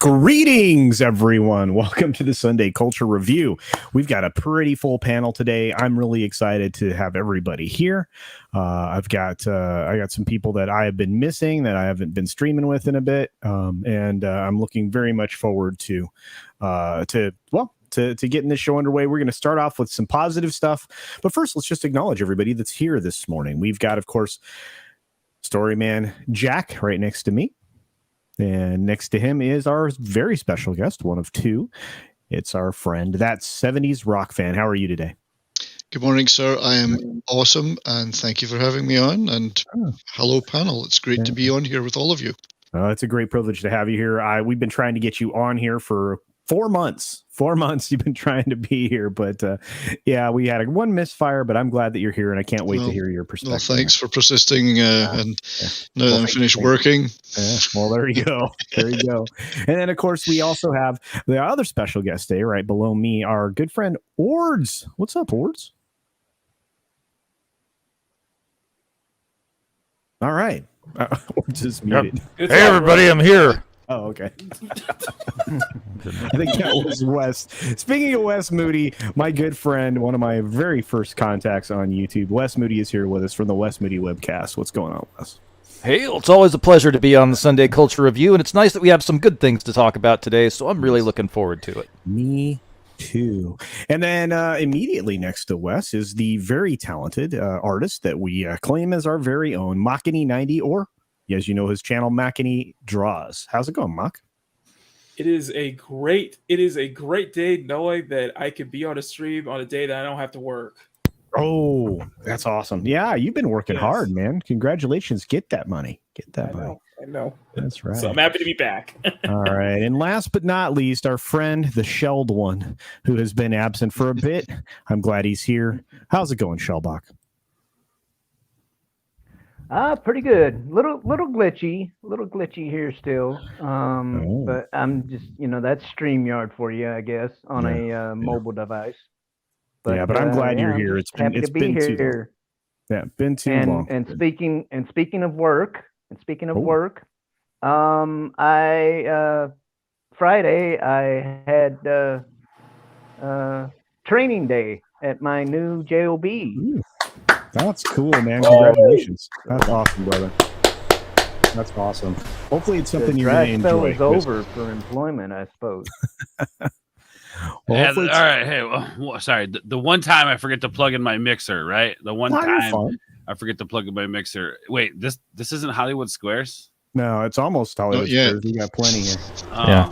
Greetings, everyone. Welcome to the Sunday Culture Review. We've got a pretty full panel today. I'm really excited to have everybody here. I got some people that I have been missing that I haven't been streaming with in a bit, and I'm looking very much forward to getting this show underway. We're going to start off with some positive stuff, but first, let's just acknowledge everybody that's here this morning. We've got, of course, Storyman Jack right next to me. And next to him is our very special guest, one of two. It's our friend, that 70s rock fan. How are you today? Good morning, sir. I am awesome, and thank you for having me on. And hello, panel. It's great to be on here with all of you. It's a great privilege to have you here. We've been trying to get you on here for 4 months. 4 months you've been trying to be here, but we had one misfire, but I'm glad that you're here, and I can't wait to hear your perspective. Well, thanks for persisting, and now that I'm finished working. Well, there you go. There you go. And then, of course, we also have the other special guest today, right below me, our good friend, Ords. What's up, Ords? All right. Ords is muted. Yep. Hey, everybody, I'm here. Oh, okay. I think that was Wes. Speaking of Wes Moody, my good friend, one of my very first contacts on YouTube, Wes Moody is here with us from the Wes Moody webcast. What's going on, Wes? Hey, it's always a pleasure to be on the Sunday Culture Review, and it's nice that we have some good things to talk about today, so I'm really looking forward to it. Me too. And then immediately next to Wes is the very talented artist that we claim as our very own Machiny90, or as you know, his channel, Machiny Draws. How's it going, Mach? It is a great day knowing that I could be on a stream on a day that I don't have to work. Oh, that's awesome. Yeah, you've been working hard, man. Congratulations. Get that money. Get that money. I know. That's right. So I'm happy to be back. All right. And last but not least, our friend, the Shelled one, who has been absent for a bit. I'm glad he's here. How's it going, Shellbach? Pretty good. Little glitchy here still. But I'm just, that's StreamYard for you, I guess, on a mobile device. But, I'm glad you're here. It's been too long. Yeah, been too long. And speaking of work, Friday I had training day at my new JOB. Ooh. That's cool, man. Congratulations. That's awesome, brother. That's awesome. Hopefully it's something you're going to enjoy. The dry spell is over for employment, I suppose. All right. Hey, sorry. The one time I forget to plug in my mixer, right? The one time I forget to plug in my mixer. Wait, this isn't Hollywood Squares? No, it's almost Hollywood Squares. We got plenty here.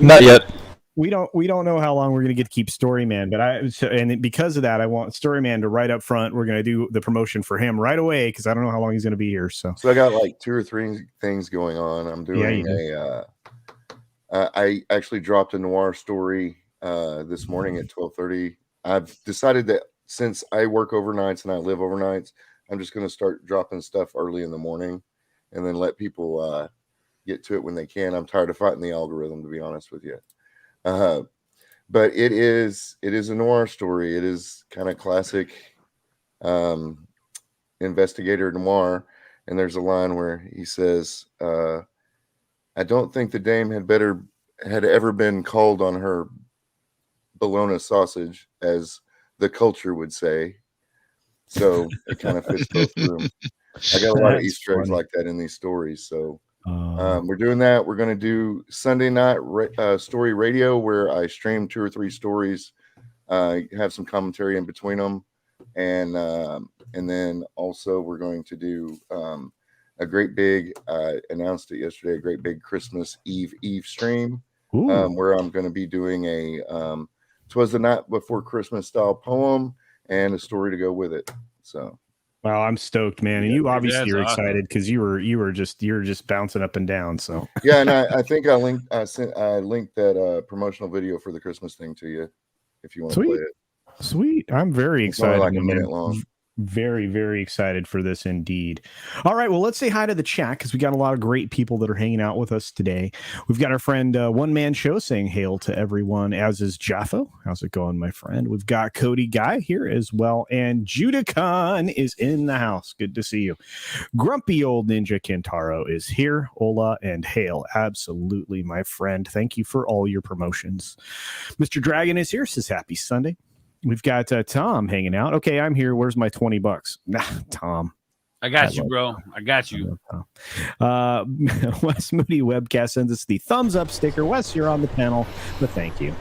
Not yet. We don't know how long we're going to get to keep Storyman, but because of that, I want Storyman to right up front. We're going to do the promotion for him right away because I don't know how long he's going to be here. So I got like 2 or 3 things going on. I'm doing I actually dropped a noir story this morning at 12:30. I've decided that since I work overnights and I live overnights, I'm just going to start dropping stuff early in the morning and then let people get to it when they can. I'm tired of fighting the algorithm, to be honest with you. But it is a noir story. It is kind of classic investigator noir. And there's a line where he says, I don't think the dame had ever been called on her bologna sausage, as the culture would say. So it kind of fits both rooms. I got a lot of Easter eggs like that in these stories. So We're doing that. We're going to do Sunday night story radio, where I stream 2 or 3 stories, have some commentary in between them, and then also we're going to do a great big, announced it yesterday, a great big Christmas Eve stream, where I'm going to be doing a 'Twas the Night Before Christmas style poem and a story to go with it. So. Well, I'm stoked, man, and you obviously are excited because you're just bouncing up and down. So yeah, and I think I linked that promotional video for the Christmas thing to you if you want to play it. Sweet, I'm very excited. It's only like a minute long. Very, very excited for this indeed. All right, well, let's say hi to the chat because we got a lot of great people that are hanging out with us today. We've got our friend One Man Show saying hail to everyone, as is Jaffo. How's it going, my friend? We've got Cody Guy here as well, and Judicon is in the house. Good to see you. Grumpy Old Ninja Kentaro is here. Hola and hail. Absolutely, my friend. Thank you for all your promotions. Mr. Dragon is here. Says happy Sunday. We've got Tom hanging out. Okay, I'm here. Where's my $20? Nah, Tom. I got you, bro. I got you. Wes Moody Webcast sends us the thumbs up sticker. Wes, you're on the panel, but thank you.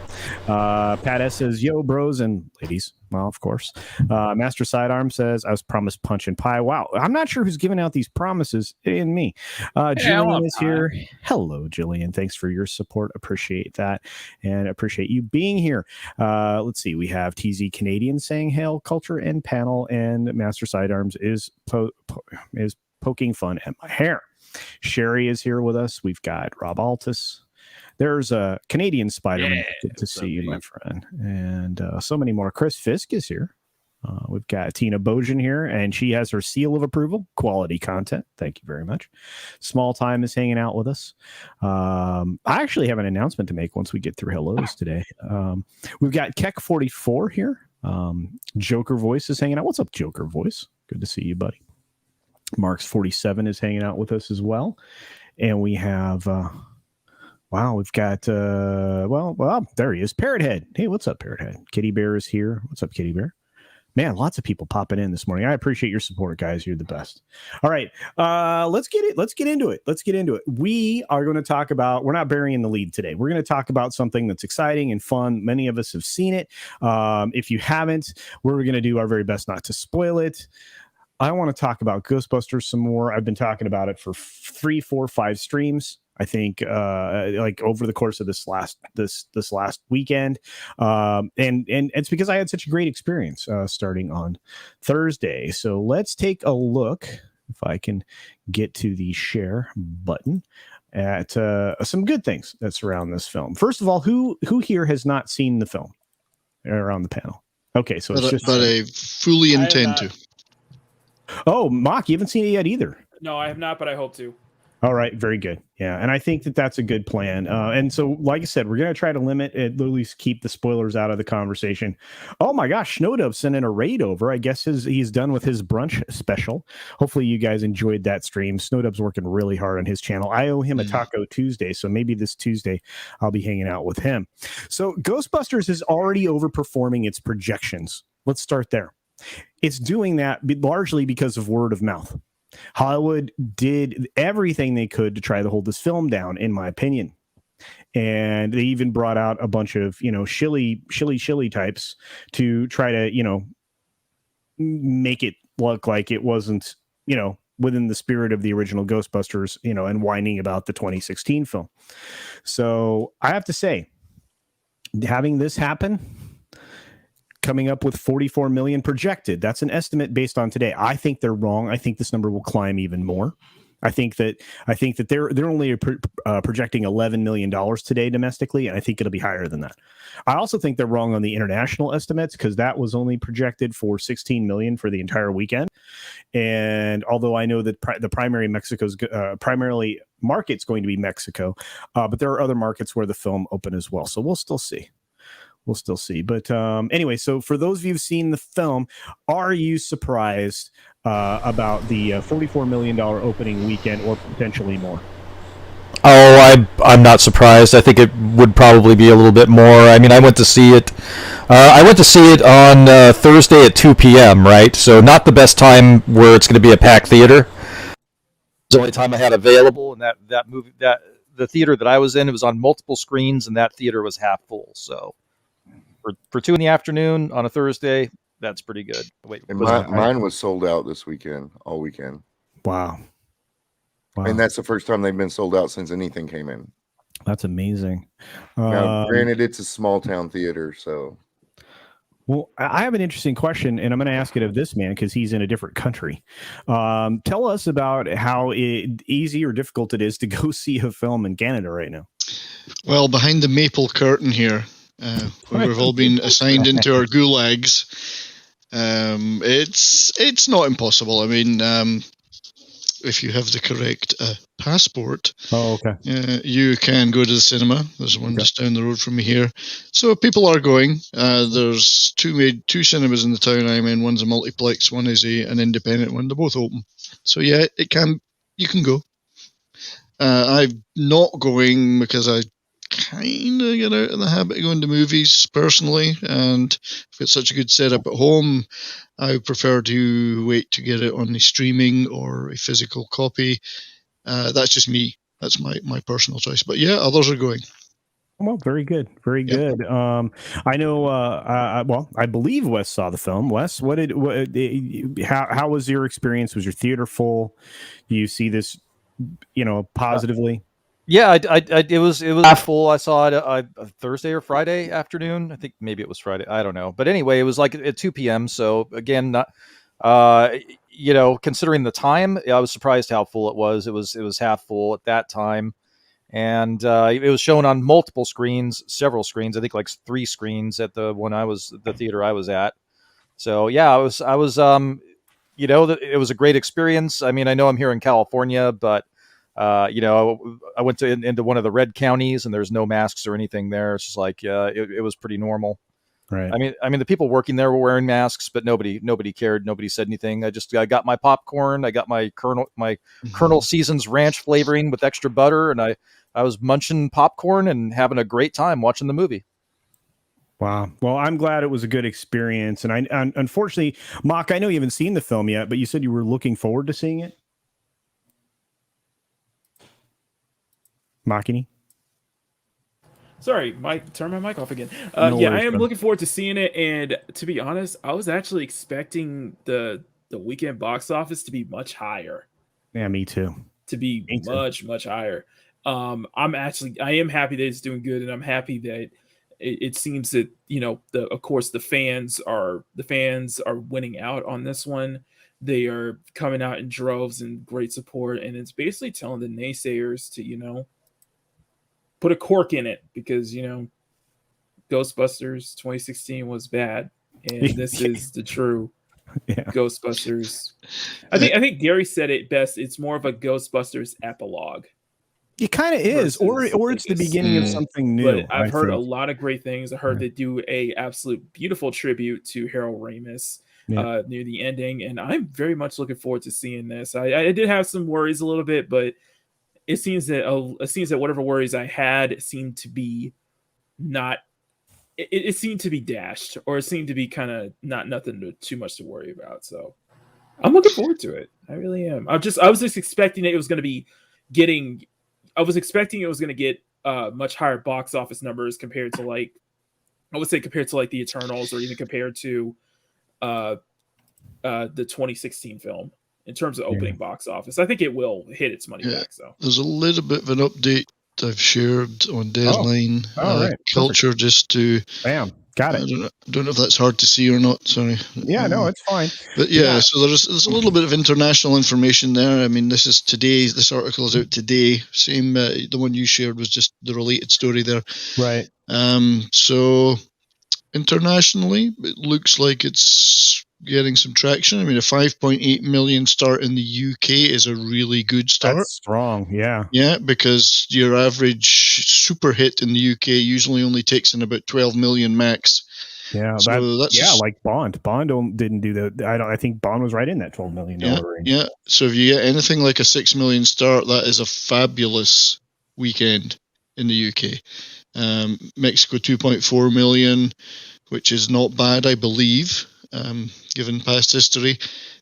Pat S says, yo, bros and ladies. Well, of course. Master Sidearm says, I was promised punch and pie. Wow. I'm not sure who's giving out these promises. It ain't me. Jillian is here. Hello, Jillian. Thanks for your support. Appreciate that. And appreciate you being here. Let's see. We have TZ Canadian saying hail, culture and panel. And Master Sidearms is poking fun at my hair. Sherry is here with us. We've got Rob Altus. There's a Canadian Spider-Man. Good to see you, my friend. And so many more. Chris Fisk is here. We've got Tina Bojan here, and she has her seal of approval. Quality content. Thank you very much. Small Time is hanging out with us. I actually have an announcement to make once we get through hellos today. We've got Keck44 here. Joker Voice is hanging out. What's up, Joker Voice? Good to see you, buddy. Marks47 is hanging out with us as well. And we have... wow, we've got, well, there he is, Parrot Head. Hey, what's up, Parrot Head? Kitty Bear is here. What's up, Kitty Bear? Man, lots of people popping in this morning. I appreciate your support, guys. You're the best. All right, let's get into it. We are going to talk about, we're not burying the lead today. We're going to talk about something that's exciting and fun. Many of us have seen it. If you haven't, we're going to do our very best not to spoil it. I want to talk about Ghostbusters some more. I've been talking about it for 3, 4, 5 streams. I think like over the course of this last weekend, and it's because I had such a great experience starting on Thursday. So let's take a look, if I can get to the share button, at some good things that surround this film. First of all, who here has not seen the film around the panel? Okay, so it's but I fully intend to. Oh, Mock, you haven't seen it yet either. No, I have not, but I hope to. All right, very good. Yeah, and I think that that's a good plan. And so, like I said, we're going to try to limit it, at least keep the spoilers out of the conversation. Oh my gosh, Snowdove sent in a raid over. I guess he's done with his brunch special. Hopefully you guys enjoyed that stream. Snowdove's working really hard on his channel. I owe him a Taco Tuesday, so maybe this Tuesday I'll be hanging out with him. So Ghostbusters is already overperforming its projections. Let's start there. It's doing that largely because of word of mouth. Hollywood did everything they could to try to hold this film down, in my opinion. And they even brought out a bunch of, shilly types to try to, make it look like it wasn't, within the spirit of the original Ghostbusters, and whining about the 2016 film. So I have to say, having this happen, coming up with 44 million projected. That's an estimate based on today. I think they're wrong. I think this number will climb even more. I think that they're only projecting $11 million today domestically, and I think it'll be higher than that. I also think they're wrong on the international estimates because that was only projected for 16 million for the entire weekend. And although I know that the primary primarily market's going to be Mexico, but there are other markets where the film opened as well. So we'll still see. But anyway, so for those of you who've seen the film, are you surprised about the $44 million opening weekend or potentially more? Oh, I'm not surprised. I think it would probably be a little bit more. I mean, I went to see it. On Thursday at 2 p.m., right? So not the best time where it's going to be a packed theater. the only time I had available, and that movie, that the theater that I was in, it was on multiple screens, and that theater was half full. So for 2 in the afternoon on a Thursday, that's pretty good. Wait, and mine was sold out this weekend, all weekend. Wow. And that's the first time they've been sold out since anything came in. That's amazing. Now, granted, it's a small town theater, so. Well, I have an interesting question, and I'm going to ask it of this man because he's in a different country. Tell us about how easy or difficult it is to go see a film in Canada right now. Well, behind the maple curtain here, where we've all been assigned into our gulags, it's not impossible. I mean, if you have the correct passport, you can go to the cinema. There's one just down the road from me here. So people are going. There's two cinemas in the town I'm in. One's a multiplex, one is an independent one. They're both open. So yeah, you can go. I'm not going because I kind of get out of the habit of going to movies personally, and if it's such a good setup at home, I would prefer to wait to get it on the streaming or a physical copy. That's just me. That's my personal choice. But yeah, others are going. Well, very good, very good. I know. Well, I believe Wes saw the film. Wes, how was your experience? Was your theater full? Do you see this, positively? Yeah, it was half full. I saw it Thursday or Friday afternoon. I think maybe it was Friday. I don't know. But anyway, it was like at 2 p.m. So again, considering the time, I was surprised how full it was. It was half full at that time, and it was shown on multiple screens, several screens. I think like 3 screens at the theater I was at. So yeah, I was it was a great experience. I mean, I know I'm here in California, but I went into one of the red counties, and there's no masks or anything there. It's just like it was pretty normal. Right. I mean, the people working there were wearing masks, but nobody cared. Nobody said anything. I got my popcorn. I got my Colonel Seasons ranch flavoring with extra butter, and I was munching popcorn and having a great time watching the movie. Wow. Well, I'm glad it was a good experience. And unfortunately, Mock, I know you haven't seen the film yet, but you said you were looking forward to seeing it. Makini? Sorry, turn my mic off again. No yeah, worries, I am bro. looking forward to seeing it, and to be honest, I was actually expecting the weekend box office to be much higher. Yeah, me too. To be much higher. I am happy that it's doing good, and I'm happy that it seems that of course the fans are winning out on this one. They are coming out in droves and great support, and it's basically telling the naysayers to put a cork in it, because Ghostbusters 2016 was bad, and this is the true Ghostbusters. I think Gary said it best. It's more of a Ghostbusters epilogue. It kind of is, or it's the beginning of something new. But I've heard a lot of great things. I heard they do a absolute beautiful tribute to Harold Ramis near the ending, and I'm very much looking forward to seeing this. I did have some worries a little bit, but it seems that whatever worries I had seemed to be not. It seemed to be dashed, or it seemed to be kind of nothing too much to worry about. So I'm looking forward to it. I really am. I was just expecting it was going to be getting. I was expecting it was going to get much higher box office numbers compared to the Eternals, or even compared to the 2016 film. In terms of opening box office, I think it will hit its money back. So there's a little bit of an update I've shared on Deadline Culture. Perfect. Just to got it. I don't know if that's hard to see or not. Sorry. Yeah, no, it's fine. But so there's a little bit of international information there. I mean, this is today. This article is out today. Same, the one you shared was just the related story there. Right. So internationally, it looks like it's getting some traction. I mean, a 5.8 million start in the UK is a really good start. That's strong, yeah. Yeah, because your average super hit in the UK usually only takes in about 12 million max. Yeah, so that's like Bond. Bond didn't do that. I think Bond was right in that $12 million range. Yeah. So if you get anything like a 6 million start, that is a fabulous weekend in the UK. Mexico 2.4 million, which is not bad, I believe. given past history.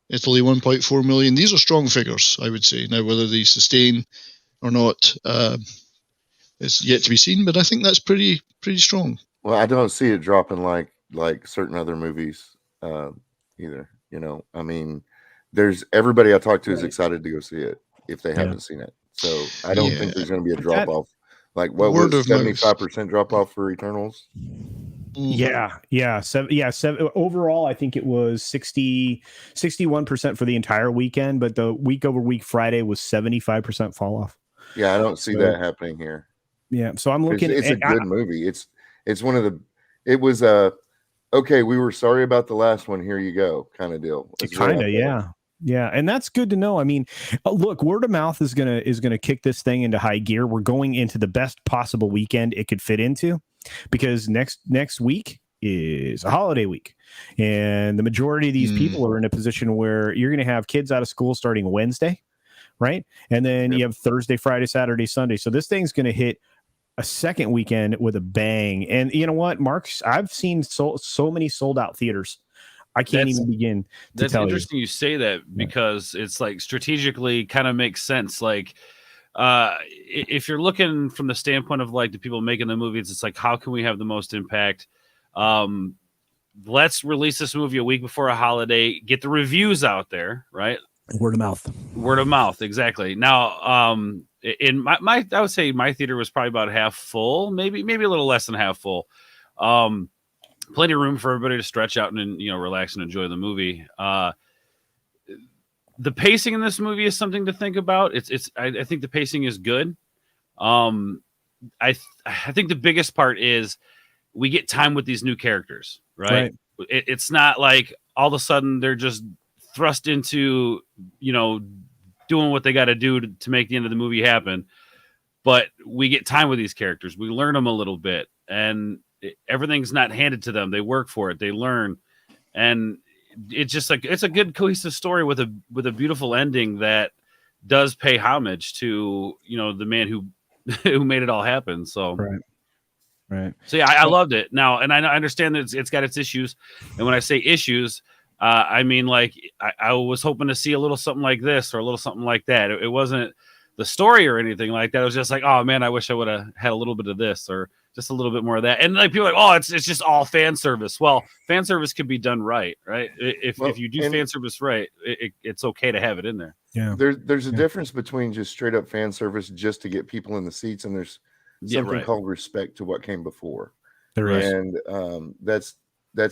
Italy 1.4 million. These are strong figures, I would say. Now, whether they sustain or not is yet to be seen, but I think that's pretty strong. Well, I don't see it dropping like certain other movies either. I mean, there's everybody I talk to is excited to go see it if they haven't seen it. So I don't think there's going to be a drop off. Like what was 75% drop off for Eternals? Overall, I think it was 61% for the entire weekend, but the week over week Friday was 75% fall off. Yeah, I don't see that happening here. Yeah, so I'm looking. It's a good movie. It's one of the. It was okay. We were sorry about the last one. Here you go, kind of deal. Yeah, and that's good to know. I mean, look, word of mouth is gonna kick this thing into high gear. We're going into the best possible weekend it could fit into, because next week is a holiday week, and the majority of these people are in a position where you're going to have kids out of school starting Wednesday, right? And then you have Thursday, Friday, Saturday, Sunday. So this thing's going to hit a second weekend with a bang. And you know what, Mark? I've seen so many sold out theaters. I can't even begin to tell you. That's interesting you say that, because it's like strategically kind of makes sense. Like, if you're looking from the standpoint of like the people making the movies, it's like, how can we have the most impact? Let's release this movie a week before a holiday, get the reviews out there, right? Word of mouth. Exactly. Now, in my I would say my theater was probably about half full, maybe a little less than half full. Plenty of room for everybody to stretch out and relax and enjoy the movie. The pacing in this movie is something to think about. I think the pacing is good. I think the biggest part is we get time with these new characters, right? It's not like all of a sudden they're just thrust into doing what they got to do to make the end of the movie happen. But we get time with these characters. We learn them a little bit, and everything's not handed to them. They work for it. They learn, and it's just like it's a good cohesive story with a beautiful ending that does pay homage to the man who made it all happen. So right. So yeah, I loved it. Now, and I understand that it's got its issues, and when I say issues, I mean like I was hoping to see a little something like this or a little something like that. It wasn't the story or anything like that. It was just like, oh man, I wish I would have had a little bit of this or just a little bit more of that. And like people are like, oh, it's just all fan service. Well, fan service could be done right? If you do fan service right, it's okay to have it in there. Yeah. There's a difference between just straight up fan service just to get people in the seats, and there's something called respect to what came before. There is. And that's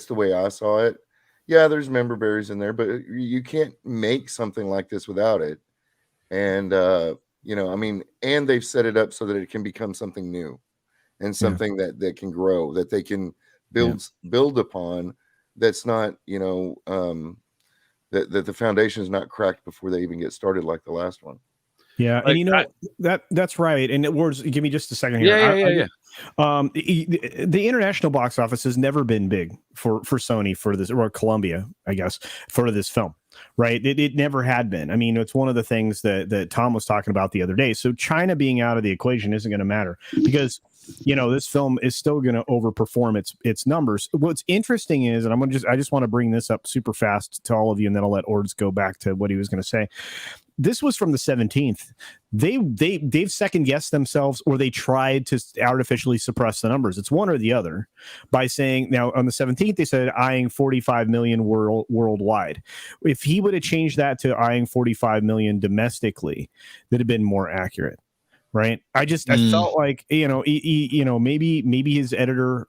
the way I saw it. Yeah, there's member berries in there, but you can't make something like this without it. And and they've set it up so that it can become something new and something that can grow, that they can build upon. That's not, that the foundation is not cracked before they even get started like the last one. Yeah, like, and that's right. And Words, give me just a second here. Yeah. The international box office has never been big for Sony for this, or Columbia, I guess, for this film. Right. It never had been. I mean, it's one of the things that Tom was talking about the other day. So China being out of the equation isn't going to matter because, this film is still going to overperform its numbers. What's interesting is, and I just want to bring this up super fast to all of you, and then I'll let Ords go back to what he was going to say. This was from the 17th. They've second guessed themselves, or they tried to artificially suppress the numbers. It's one or the other by saying, now on the 17th, they said eyeing 45 million worldwide. If he would have changed that to eyeing 45 million domestically, that'd have been more accurate. Right. I felt like, maybe his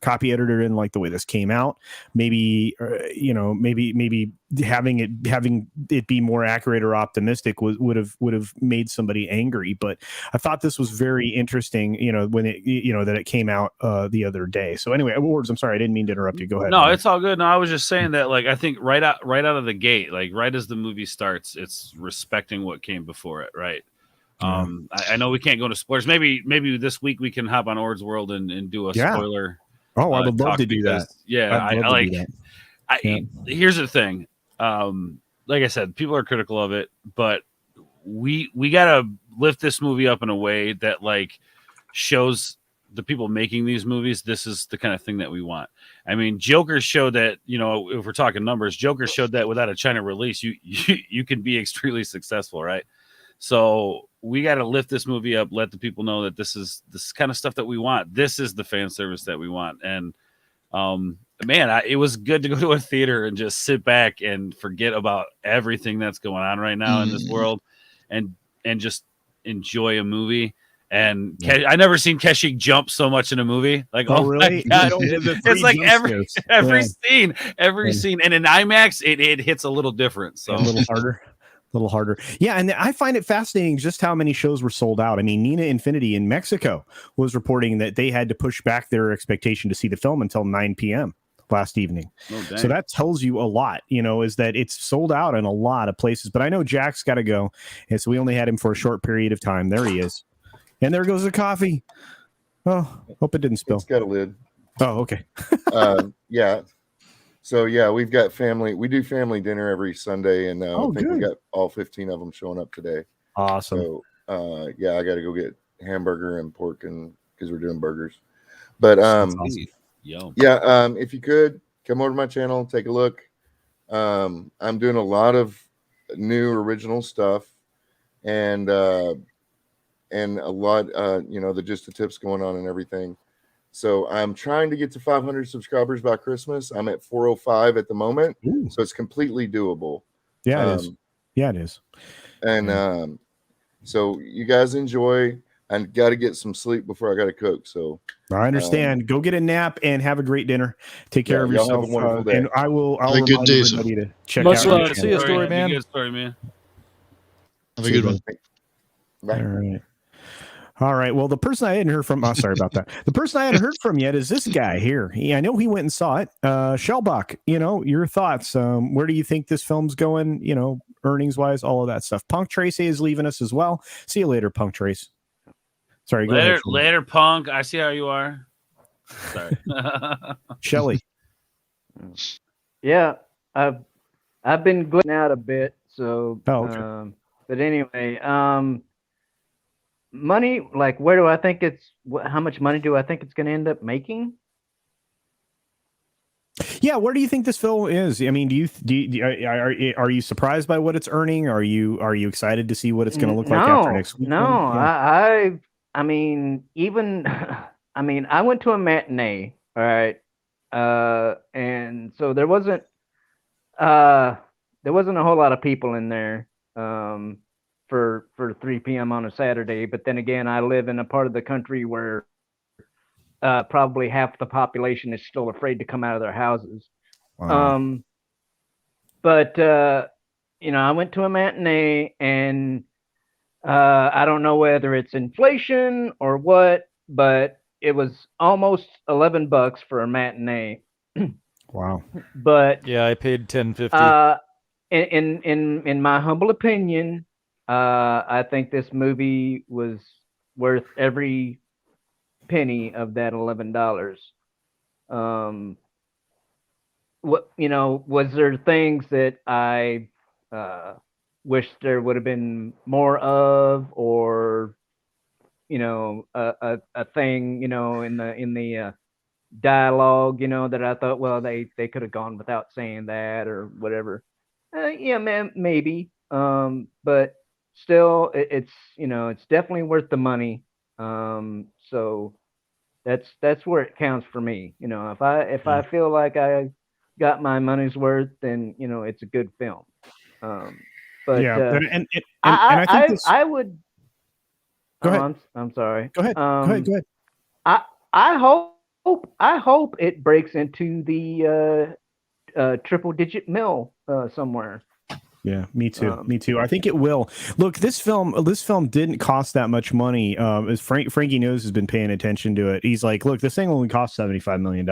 copy editor didn't like the way this came out. Maybe, maybe having it be more accurate or optimistic would have made somebody angry. But I thought this was very interesting, when it, that it came out the other day. So anyway, Words, I'm sorry, I didn't mean to interrupt you. Go ahead. No, it's all good. No, I was just saying that, like, I think right out of the gate, like right as the movie starts, it's respecting what came before it. Right. I know we can't go to spoilers. Maybe this week we can hop on Ords World and do a spoiler. Oh, I would love to do that. Yeah, I like. Here's the thing. Like I said, people are critical of it, but we gotta lift this movie up in a way that like shows the people making these movies, this is the kind of thing that we want. I mean, Joker showed that, if we're talking numbers, Joker showed that without a China release, you can be extremely successful, right? So we got to lift this movie up, let the people know that this is kind of stuff that we want. This is the fan service that we want. And man, it was good to go to a theater and just sit back and forget about everything that's going on right now in this world, and just enjoy a movie. And I never seen Keshick jump so much in a movie. Like, oh really? My God. It's like every scene, and in IMAX, it hits a little different. So a little harder. Yeah, and I find it fascinating just how many shows were sold out. I mean, Nina Infinity in Mexico was reporting that they had to push back their expectation to see the film until 9 p.m. last evening. So that tells you a lot, is that it's sold out in a lot of places. But I know Jack's got to go, and so we only had him for a short period of time. There he is. And there goes the coffee. Oh, hope it didn't spill. It's got a lid. Oh, okay. Yeah. So, yeah, we've got family. We do family dinner every Sunday, and I think we got all 15 of them showing up today. Awesome. So, yeah, I got to go get hamburger and pork because we're doing burgers. But, awesome. Yeah, if you could, come over to my channel, take a look. I'm doing a lot of new original stuff, and a lot, the Just the Tips going on and everything. So I'm trying to get to 500 subscribers by Christmas. I'm at 405 at the moment. Ooh. So it's completely doable. Yeah, it is. Yeah, it is. And so you guys enjoy. I got to get some sleep before I got to cook. So I understand. Go get a nap and have a great dinner. Take care of yourself. Have a wonderful day. And I'll remind everybody to check Much out. love. See you, story man. Good story, man. Have a good one. Bye. All right. Well, the person I hadn't heard from, sorry about that. The person I hadn't heard from yet is this guy here. I know he went and saw it. Shellbach, your thoughts. Where do you think this film's going? Earnings wise, all of that stuff. Punk Tracy is leaving us as well. See you later, Punk Trace. Sorry. Go ahead. Later, Punk. I see how you are. Sorry. Shelly. Yeah, I've been glitching out a bit. So, okay. But anyway, money, like where do I think how much money do I think it's going to end up making? Yeah, where do you think this film is? I mean, are you surprised by what it's earning? Are you excited to see what it's going to look like after next week? No, yeah. I mean, even I went to a matinee, all right, and so there wasn't a whole lot of people in there for 3 p.m. on a Saturday. But then again, I live in a part of the country where probably half the population is still afraid to come out of their houses. Wow. But I went to a matinee, and I don't know whether it's inflation or what, but it was almost $11 for a matinee. Wow. But yeah, I paid $10.50. In my humble opinion, I think this movie was worth every penny of that $11. Was there things that I wish there would have been more of, or a thing in the dialogue that I thought, well, they could have gone without saying that or whatever? Yeah, man, maybe. But still, it's definitely worth the money. So that's where it counts for me. If I feel like I got my money's worth, then it's a good film. But yeah, I think I would. Go ahead. I'm sorry. Go ahead. Go ahead. I hope it breaks into the triple digit mil somewhere. Yeah, me too. Me too. I think it will. Look, this film didn't cost that much money. As Frankie knows, has been paying attention to it. He's like, look, this thing only cost $75 million.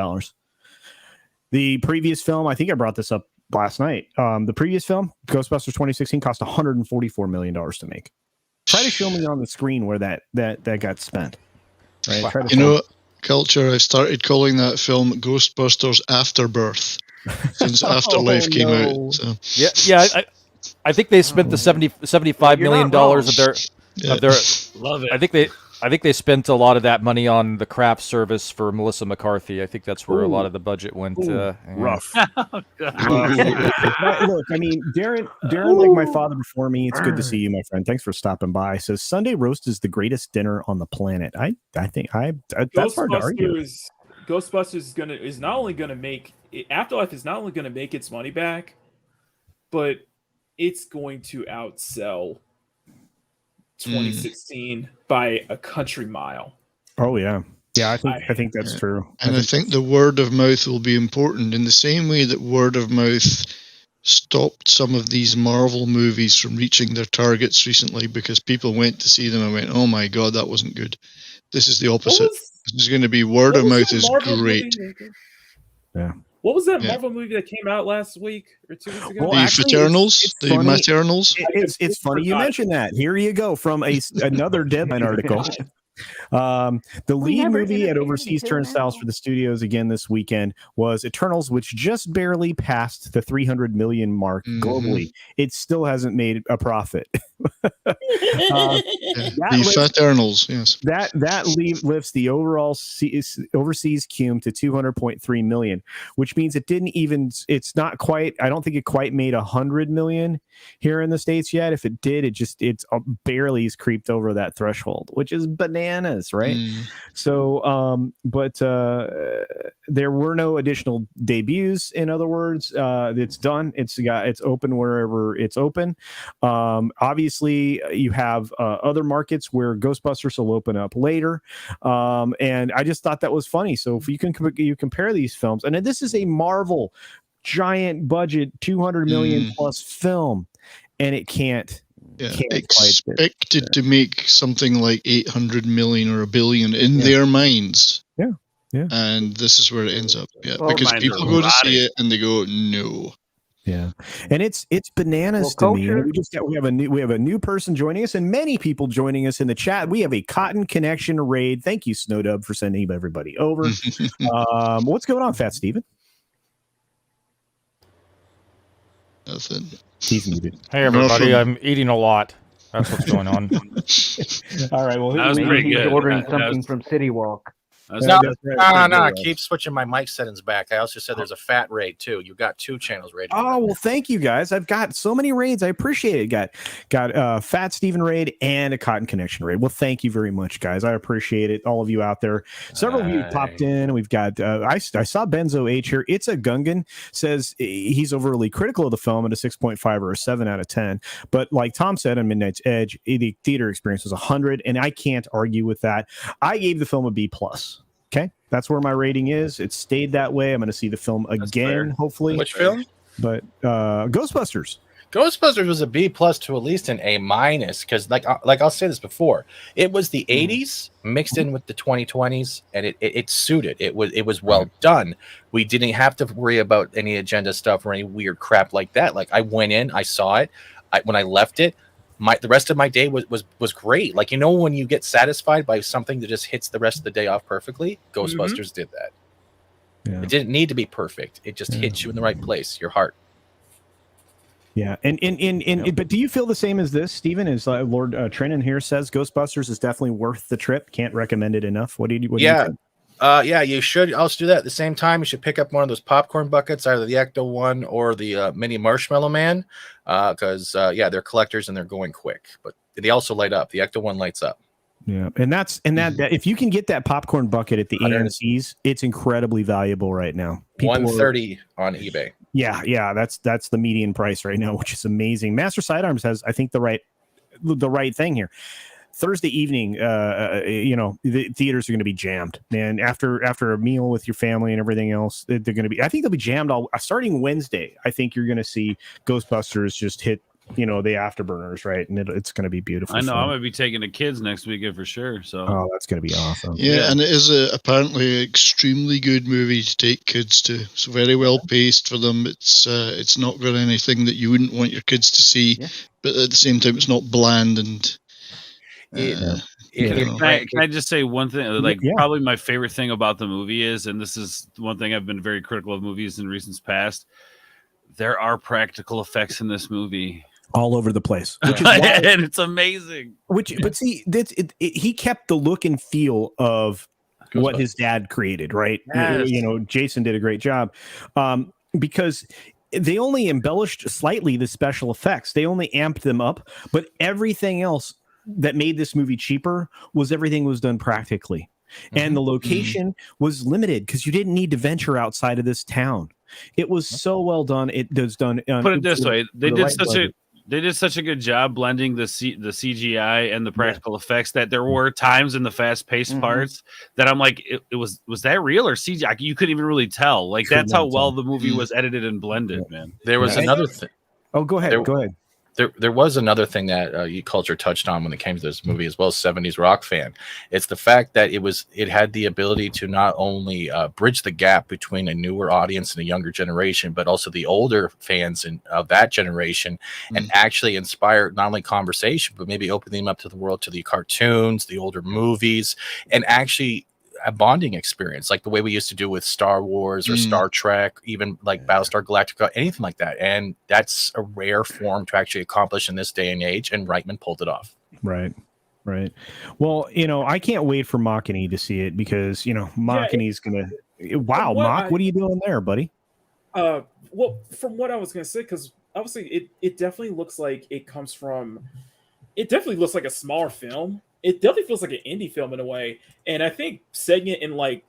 The previous film, I think I brought this up last night. The previous film, Ghostbusters 2016, cost $144 million to make. Try to show me on the screen where that got spent. Right? Culture, I started calling that film Ghostbusters Afterbirth since Afterlife came out. So. Yeah. I think they spent the $75 million of their. Love it. I think they spent a lot of that money on the craft service for Melissa McCarthy. I think that's where a lot of the budget went. Rough. Oh, God. Look, I mean, Darren, like my father before me. It's good to see you, my friend. Thanks for stopping by. Says Sunday roast is the greatest dinner on the planet. I think that's hard to argue. Ghostbusters is not only gonna make Afterlife is not only gonna make its money back, but it's going to outsell 2016 by a country mile. Oh yeah. I think that's true. And I think the word of mouth will be important in the same way that word of mouth stopped some of these Marvel movies from reaching their targets recently because people went to see them and went, "Oh my god, that wasn't good." This is the opposite. This is going to be word of mouth is great. Yeah. What was that Marvel movie that came out last week or 2 weeks ago? Well, the Eternals, the Maternals. It's funny you mentioned that. Here you go from another Deadline article. The lead movie at Overseas Turnstiles for the studios again this weekend was Eternals, which just barely passed the 300 million mark globally. It still hasn't made a profit. The Eternals, yes. That lifts the overall overseas cum to 200.3 million, which means it's not quite, I don't think it quite made 100 million here in the States yet. If it did, it's barely creeped over that threshold, which is bananas, right? So but there were no additional debuts. In other words, it's done. It's open wherever it's open. Obviously you have other markets where Ghostbusters will open up later, and I just thought that was funny. So if you compare these films, and this is a Marvel giant budget 200 million plus film, and it can't expected to make something like 800 million or $1 billion in their minds. Yeah. And this is where it ends up. Yeah. Well, because people go to see it and they go, no. Yeah. And it's bananas to me. We have a new person joining us and many people joining us in the chat. We have a Cotton Connection raid. Thank you, Snowdub, for sending everybody over. What's going on, Fat Steven? Nothing. He's muted. Hey everybody, I'm eating a lot. That's what's going on. All right. Well, that was pretty he's good. ordering something from City Walk. No. Keep switching my mic settings back. I also said there's a fat raid too. You got 2 channels rated. Oh well, thank you guys. I've got so many raids. I appreciate it. Got Fat Steven raid and a Cotton Connection raid. Well, thank you very much, guys. I appreciate it. All of you out there. Several of you popped in. We've got. I saw Benzo H here. It's a Gungan says he's overly critical of the film at a 6.5 or a 7 out of 10. But like Tom said on Midnight's Edge, the theater experience was 100, and I can't argue with that. I gave the film a B+. Okay, that's where my rating is. It stayed that way. I'm going to see the film again, hopefully. Which film? But Ghostbusters. Ghostbusters was a B+ to at least an A-, because like I'll say this before, it was the 80s mixed in with the 2020s, and it suited. It was well done. We didn't have to worry about any agenda stuff or any weird crap like that. Like I went in, I saw it. When I left it, the rest of my day was great. Like, when you get satisfied by something that just hits the rest of the day off perfectly, Ghostbusters did that. Yeah. It didn't need to be perfect. It just hits you in the right place, your heart. Yeah, but do you feel the same as this, Stephen? As Lord Trennan here says, Ghostbusters is definitely worth the trip. Can't recommend it enough. What do you think? You should also do that at the same time. You should pick up one of those popcorn buckets, either the Ecto one or the mini Marshmallow Man, because they're collectors and they're going quick. But they also light up. The Ecto one lights up. Yeah, and that if you can get that popcorn bucket at the AMC's, it's incredibly valuable right now. $130 on eBay. Yeah, that's the median price right now, which is amazing. Master Sidearms has, I think, the right thing here. Thursday evening, the theaters are going to be jammed, man. After a meal with your family and everything else, they're going to be. I think they'll be jammed all starting Wednesday. I think you're going to see Ghostbusters just hit, the afterburners, right? And it's going to be beautiful. I know. I'm going to be taking the kids next weekend for sure. So, that's going to be awesome. Yeah, and it is apparently an extremely good movie to take kids to. It's very well paced for them. It's not got anything that you wouldn't want your kids to see, but at the same time, it's not bland and. Can I just say one thing? Probably my favorite thing about the movie is, and this is one thing I've been very critical of movies in recent past, there are practical effects in this movie. all over the place, and which is why, it's amazing. but see, he kept the look and feel of what his dad created, right? Yes. Jason did a great job, because they only embellished slightly the special effects. They only amped them up, but everything else that made this movie cheaper everything was done practically. And the location was limited because you didn't need to venture outside of this town. It was so well done. It was done. Put it this way: they did such a good job blending the CGI and the practical effects that there were times in the fast-paced parts that I'm like, it was that real or CGI? You couldn't even really tell. Like that's how well the movie was edited and blended, man. There was another thing. Oh, go ahead. Go ahead. There was another thing that Culture touched on when it came to this movie as well as 70s rock fan. It's the fact that it had the ability to not only bridge the gap between a newer audience and a younger generation, but also the older fans of that generation, and actually inspire not only conversation, but maybe open them up to the world, to the cartoons, the older movies, and actually a bonding experience, like the way we used to do with Star Wars or Star Trek, even like Battlestar Galactica, anything like that. And that's a rare form to actually accomplish in this day and age. And Reitman pulled it off. Right. Well, I can't wait for Machini to see it because, Machini's going to, wow, Mach, what are you doing there, buddy? Well, from what I was going to say, because obviously it definitely looks like it definitely looks like a smaller film. It definitely feels like an indie film in a way, and I think setting it in like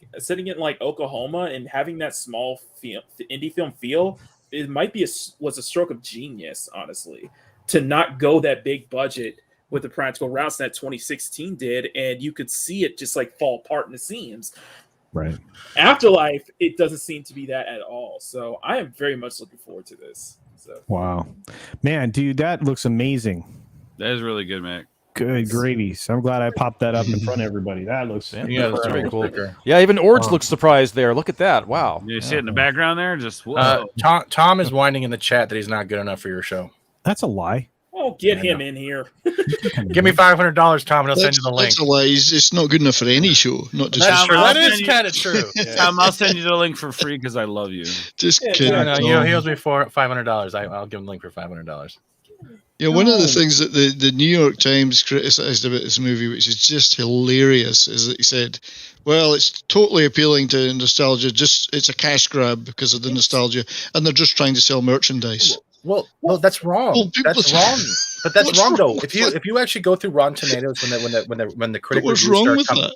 Oklahoma and having that small indie film feel, it might be was a stroke of genius, honestly, to not go that big budget with the practical routes that 2016 did, and you could see it just like fall apart in the seams. Right. Afterlife, it doesn't seem to be that at all. So I am very much looking forward to this. So. Wow, man, dude, that looks amazing. That is really good, Mac. Good gravy. So I'm glad I popped that up in front of everybody. That looks that's very cool. Yeah, even Ords looks surprised there. Look at that. Wow. You see it in the background there? Just Tom is whining in the chat that he's not good enough for your show. That's a lie. Oh, get him in here. Give me $500, Tom, and I'll send you the link. That's a lie. It's not good enough for any show. Not just that's true. That is kind of true. Tom, I'll send you the link for free because I love you. Just kidding. No, he owes me $500. I'll give him the link for $500. Yeah, one of the things that the New York Times criticized about this movie, which is just hilarious, is that he said, well, it's totally appealing to nostalgia, just it's a cash grab because of the nostalgia, and they're just trying to sell merchandise. Well, that's wrong. That's wrong. But that's wrong though. If you actually go through Rotten Tomatoes when the critic reviews start coming,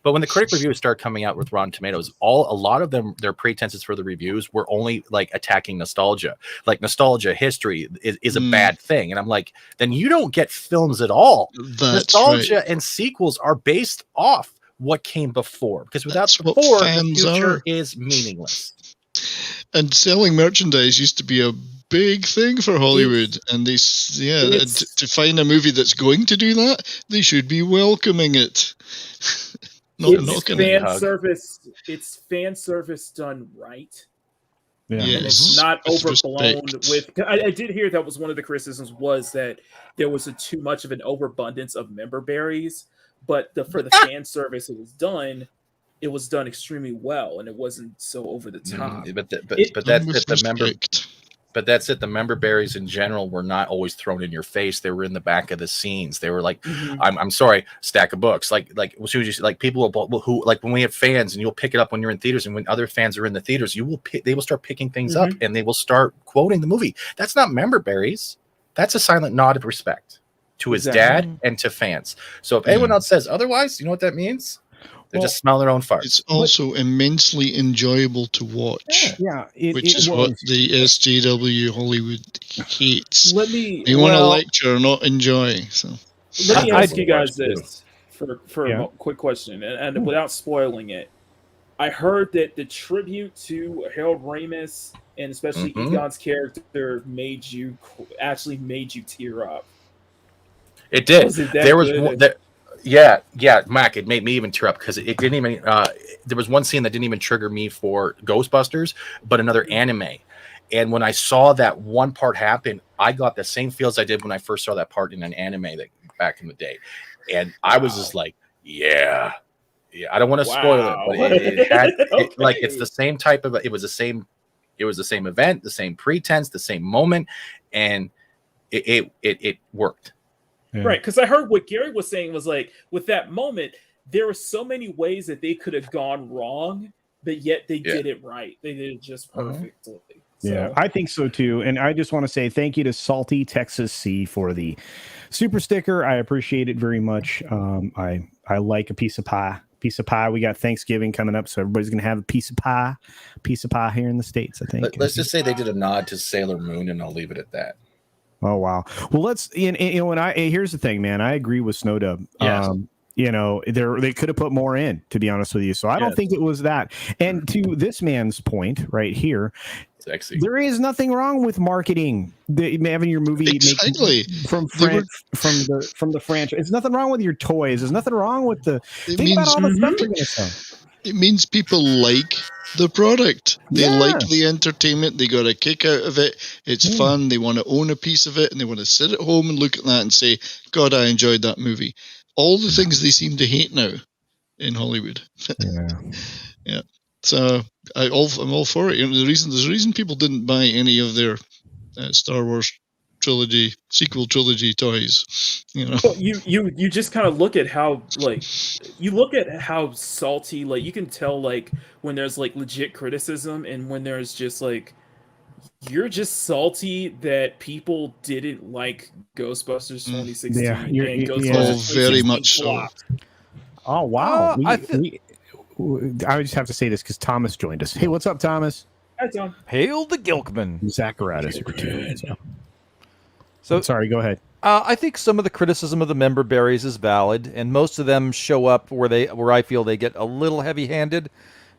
but when the critic reviews start coming out with Rotten Tomatoes, a lot of them, their pretenses for the reviews were only like attacking nostalgia. Like nostalgia history is a bad thing, and I'm like, then you don't get films at all. That's nostalgia right. and sequels are based off what came before, because without before, the future is meaningless. And selling merchandise used to be a big thing for Hollywood, and to find a movie that's going to do that, they should be welcoming it. It's fan service done right. Yeah. And it's not overblown with. I did hear that was one of the criticisms, was that there was too much of an overabundance of member berries, but for the fan service it was done extremely well, and it wasn't so over the top. But that's it. The member berries in general were not always thrown in your face. They were in the back of the scenes. They were like, I'm sorry, stack of books. Like people who like when we have fans, and you'll pick it up when you're in theaters, and when other fans are in the theaters, they will start picking things up, and they will start quoting the movie. That's not member berries. That's a silent nod of respect to his dad and to fans. So if anyone else says otherwise, you know what that means? They just smell their own farts. It's also immensely enjoyable to watch. Which is what the SJW Hollywood hates. They want to lecture, not enjoy. So let me ask you guys this for a quick question, and without spoiling it. I heard that the tribute to Harold Ramis and especially Egon's character made you tear up. It did. There was one. Yeah, Mac, it made me even tear up because it didn't even. There was one scene that didn't even trigger me for Ghostbusters, but another anime. And when I saw that one part happen, I got the same feels I did when I first saw that part in an anime back in the day. And I was just like, yeah. I don't want to spoil it, but it had like it's the same type of. It was the same event, the same pretense, the same moment, and it worked. Yeah. Right, because I heard what Gary was saying was like, with that moment, there were so many ways that they could have gone wrong, but yet they did it right. They did it just perfectly. Yeah, I think so too. And I just want to say thank you to Salty Texas C for the super sticker. I appreciate it very much. I like a piece of pie. We got Thanksgiving coming up, so everybody's gonna have a piece of pie here in the States, I think. Let's just say they did a nod to Sailor Moon, and I'll leave it at that. Oh wow. Well, here's the thing, man. I agree with Snowdub. Yes. They could have put more in, to be honest with you. So I don't think it was that. And to this man's point right here, sexy. There is nothing wrong with marketing. Having your movie exactly from the franchise. There's nothing wrong with your toys. There's nothing wrong with the. Think about all the stuff you're gonna sell. It means people like the product. They like the entertainment. They got a kick out of it. It's fun. They want to own a piece of it, and they want to sit at home and look at that and say, "God, I enjoyed that movie." All the things they seem to hate now in Hollywood. Yeah. So I'm all for it. There's a reason people didn't buy any of their Star Wars sequel trilogy toys. Well, you just kind of look at how salty, you can tell when there's legit criticism and when there's just you're just salty that people didn't like Ghostbusters 2016 and Ghostbusters very much so. Oh wow! I just have to say this because Thomas joined us. Hey, what's up, Thomas? Hi, Tom. Hail the Gilkman. Zacharias. So sorry, go ahead. I think some of the criticism of the member berries is valid, and most of them show up where I feel they get a little heavy-handed,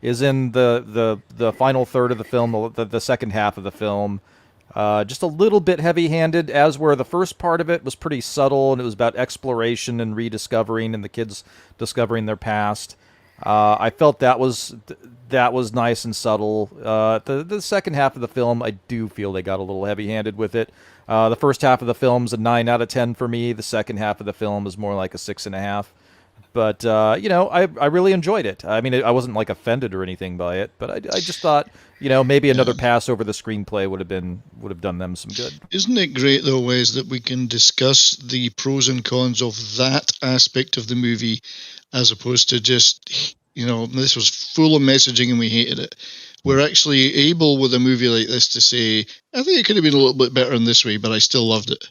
is in the final third of the film, the second half of the film. Just a little bit heavy-handed, as where the first part of it was pretty subtle, and it was about exploration and rediscovering and the kids discovering their past. I felt that was nice and subtle. The second half of the film, I do feel they got a little heavy-handed with it. The first half of the film's a 9 out of 10 for me. The second half of the film is more like a 6.5. But I really enjoyed it. I mean, I wasn't offended or anything by it, but I just thought maybe another pass over the screenplay would have done them some good. Isn't it great though, Wes, that we can discuss the pros and cons of that aspect of the movie, as opposed to just this was full of messaging and we hated it. We're actually able with a movie like this to say, I think it could have been a little bit better in this way, but I still loved it.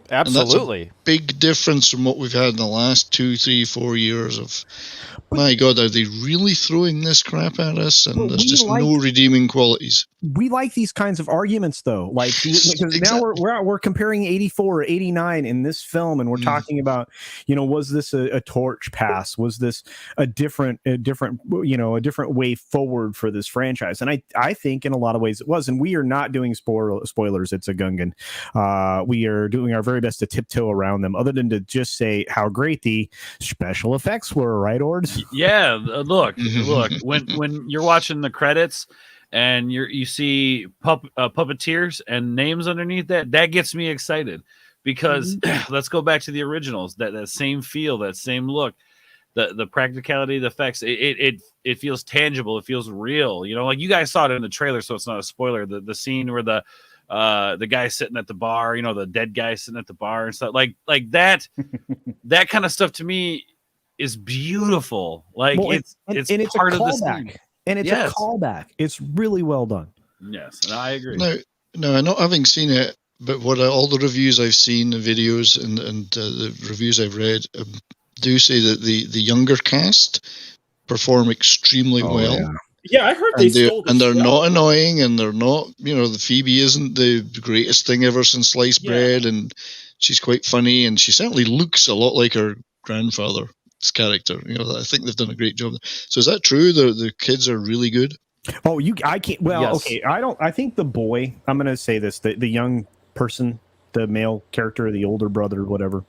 Absolutely. And that's a big difference from what we've had in the last 2, 3, 4 years of, my God, are they really throwing this crap at us? And there's just no redeeming qualities. We like these kinds of arguments, though. Because now we're comparing 84 or 89 in this film, and we're talking about, was this a torch pass? Was this a different way forward for this franchise? And I think in a lot of ways it was. And we are not doing spoilers. It's a Gungan. We are doing our very best to tiptoe around them, other than to just say how great the special effects were, right, Ords? Yeah, look. When you're watching the credits and you see puppeteers and names underneath that gets me excited, because let's go back to the originals. That same feel, that same look, the practicality of the effects. It feels tangible. It feels real. You guys saw it in the trailer, so it's not a spoiler. The scene where the guy sitting at the bar, the dead guy sitting at the bar and stuff like that. That kind of stuff to me is beautiful. It's part of the scene. And it's a callback. It's really well done. Yes, and I agree. No, not having seen it, but all the reviews I've seen, the videos and the reviews I've read do say that the younger cast perform extremely well. Yeah. Yeah, I heard they're not annoying, and they're not. The Phoebe isn't the greatest thing ever since sliced bread, and she's quite funny, and she certainly looks a lot like her grandfather's character. I think they've done a great job. So is that true? The kids are really good. Oh, I can't. Well, yes. Okay. I think the boy. I'm going to say this: the young person, the male character, the older brother, whatever.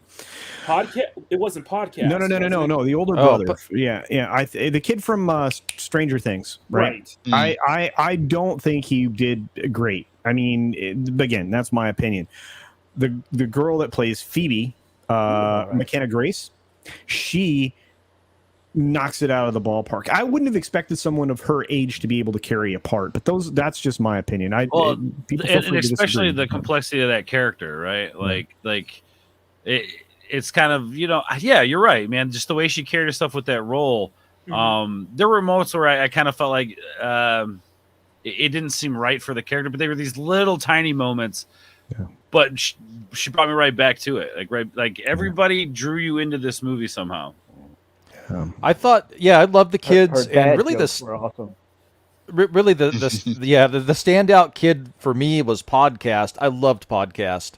Podcast. It wasn't podcast. No. The older brother. The kid from Stranger Things. Right. I don't think he did great. I mean, again, that's my opinion. The girl that plays Phoebe, McKenna Grace, she knocks it out of the ballpark. I wouldn't have expected someone of her age to be able to carry a part, but that's just my opinion. And especially the complexity of that character, right? Like it's kind of, yeah, you're right, man. Just the way she carried herself with that role. There were moments where I kind of felt like it didn't seem right for the character, but they were these little tiny moments. Yeah. But she brought me right back to it. Like everybody drew you into this movie somehow. I thought, I love the kids, and really were awesome. Really the standout kid for me was Podcast. I loved Podcast,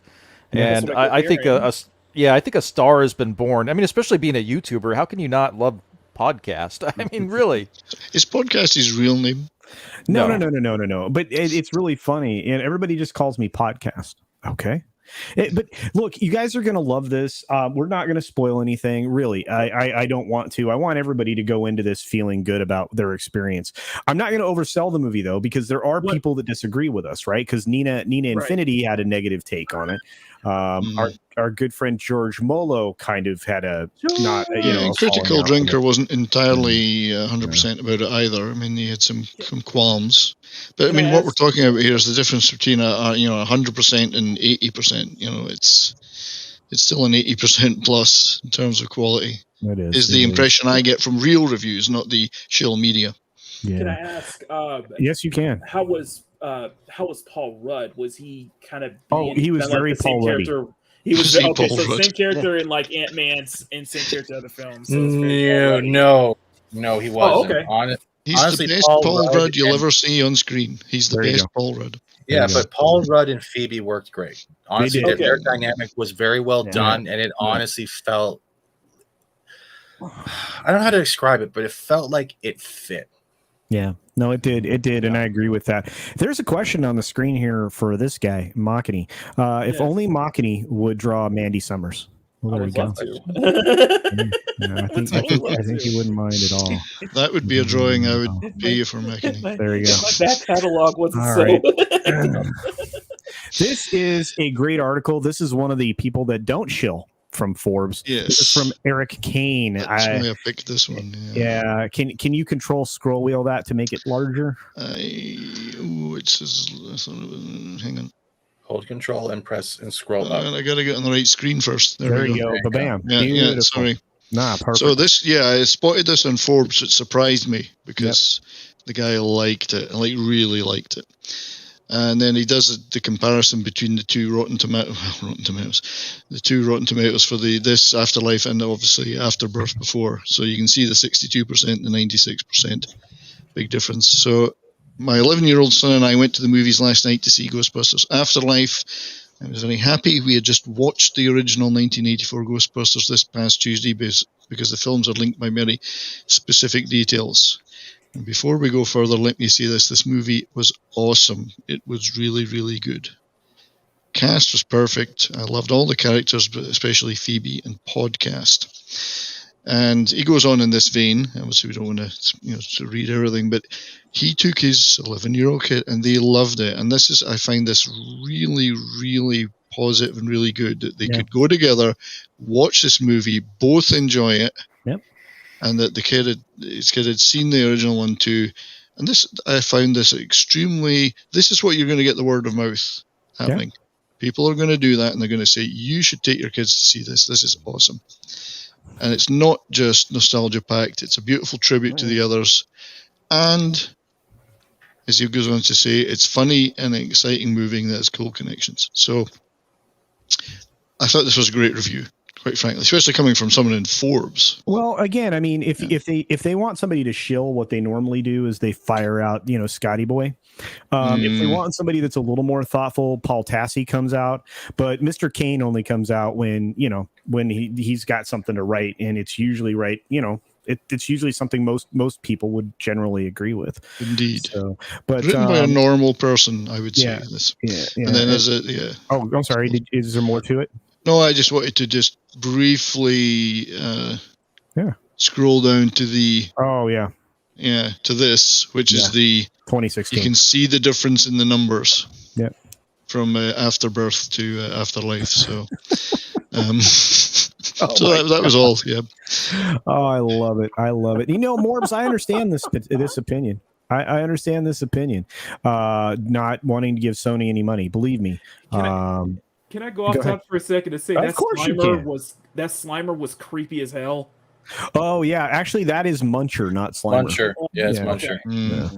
and I think I think a star has been born. I mean, especially being a YouTuber, how can you not love Podcast? I mean, really, is Podcast his real name? No. But it's really funny, and everybody just calls me Podcast. Okay. But look, you guys are going to love this. We're not going to spoil anything, really. I don't want to. I want everybody to go into this feeling good about their experience. I'm not going to oversell the movie, though, because there are people that disagree with us, right? Because Nina Infinity had a negative take on it. Our good friend George Molo kind of had a Critical Drinker wasn't entirely 100% about it either. I mean, he had some qualms, but I mean, what we're talking about here is the difference between 100% and 80%. It's still an 80% plus in terms of quality. It is the impression I get from real reviews, not the shill media. Yeah. Can I ask? Yes, you can. How was Paul Rudd? Was he kind of? He was very Paul Rudd. He was same character in like Ant-Man and same character in other films. So no, he wasn't. Oh, okay. He's honestly, the best Paul Rudd you'll ever see on screen. He's the best Paul Rudd. Yeah, but Paul Rudd and Phoebe worked great. Honestly, their dynamic was very well done, and it honestly felt. I don't know how to describe it, but it felt like it fit. Yeah, no, it did, and I agree with that. There's a question on the screen here for this guy, Makini. If only Makini would draw Mandy Summers. Well, there we go. I think he wouldn't mind at all. That would be a drawing I would pay you for, Makini. There you go. My back catalog wasn't This is a great article. This is one of the people that don't shill from Forbes. Yes. This is from Eric Kane. That's why I picked this one. Yeah. Can you control scroll wheel that to make it larger? It says, hang on. Hold control and press and scroll up. I got to get on the right screen first. There you go. Ba-bam. Yeah, sorry. Nah, perfect. So this, I spotted this on Forbes. It surprised me because the guy liked it, really liked it. And then he does the comparison between the two Rotten Tomatoes, the two Rotten Tomatoes for this Afterlife and obviously Afterbirth before. So you can see the 62% and the 96%. Big difference. So my 11-year-old son and I went to the movies last night to see Ghostbusters Afterlife. I was very happy. We had just watched the original 1984 Ghostbusters this past Tuesday because the films are linked by very specific details. And before we go further, let me say this. This movie was awesome. It was really, really good. Cast was perfect. I loved all the characters, but especially Phoebe and Podcast. And he goes on in this vein. Obviously, we don't want to read everything, but he took his 11-year-old kid and they loved it. And I find this really, really positive and really good that they could go together, watch this movie, both enjoy it. Yep. And that his kid had seen the original one too. And I found this extremely, this is what you're going to get the word of mouth happening. Yeah. People are going to do that and they're going to say, you should take your kids to see this. This is awesome. And it's not just nostalgia packed. It's a beautiful tribute to the others. And as he goes on to say, it's funny and exciting, moving, that has cool connections. So I thought this was a great review. Quite frankly, especially coming from someone in Forbes. Well, again, I mean, if they want somebody to shill, what they normally do is they fire out, Scotty Boy. If they want somebody that's a little more thoughtful, Paul Tassi comes out. But Mr. Kane only comes out when he's got something to write, and it's usually right. It's usually something most people would generally agree with. Indeed. So, but written by a normal person, I would say this. Yeah. And then Oh, I'm sorry. Is there more to it? No, I just wanted to just briefly scroll down to the to this, which is the 2016. You can see the difference in the numbers. Yeah. From Afterbirth to Afterlife. So So that was all. Yeah. Oh, I love it. I love it. You know, Morbs, I understand this opinion. I understand this opinion. Not wanting to give Sony any money. Believe me. Can I go off top for a second to say Of course you can. that Slimer was creepy as hell? Oh yeah, actually that is Muncher, not Slimer. Muncher. Yeah, it's Muncher.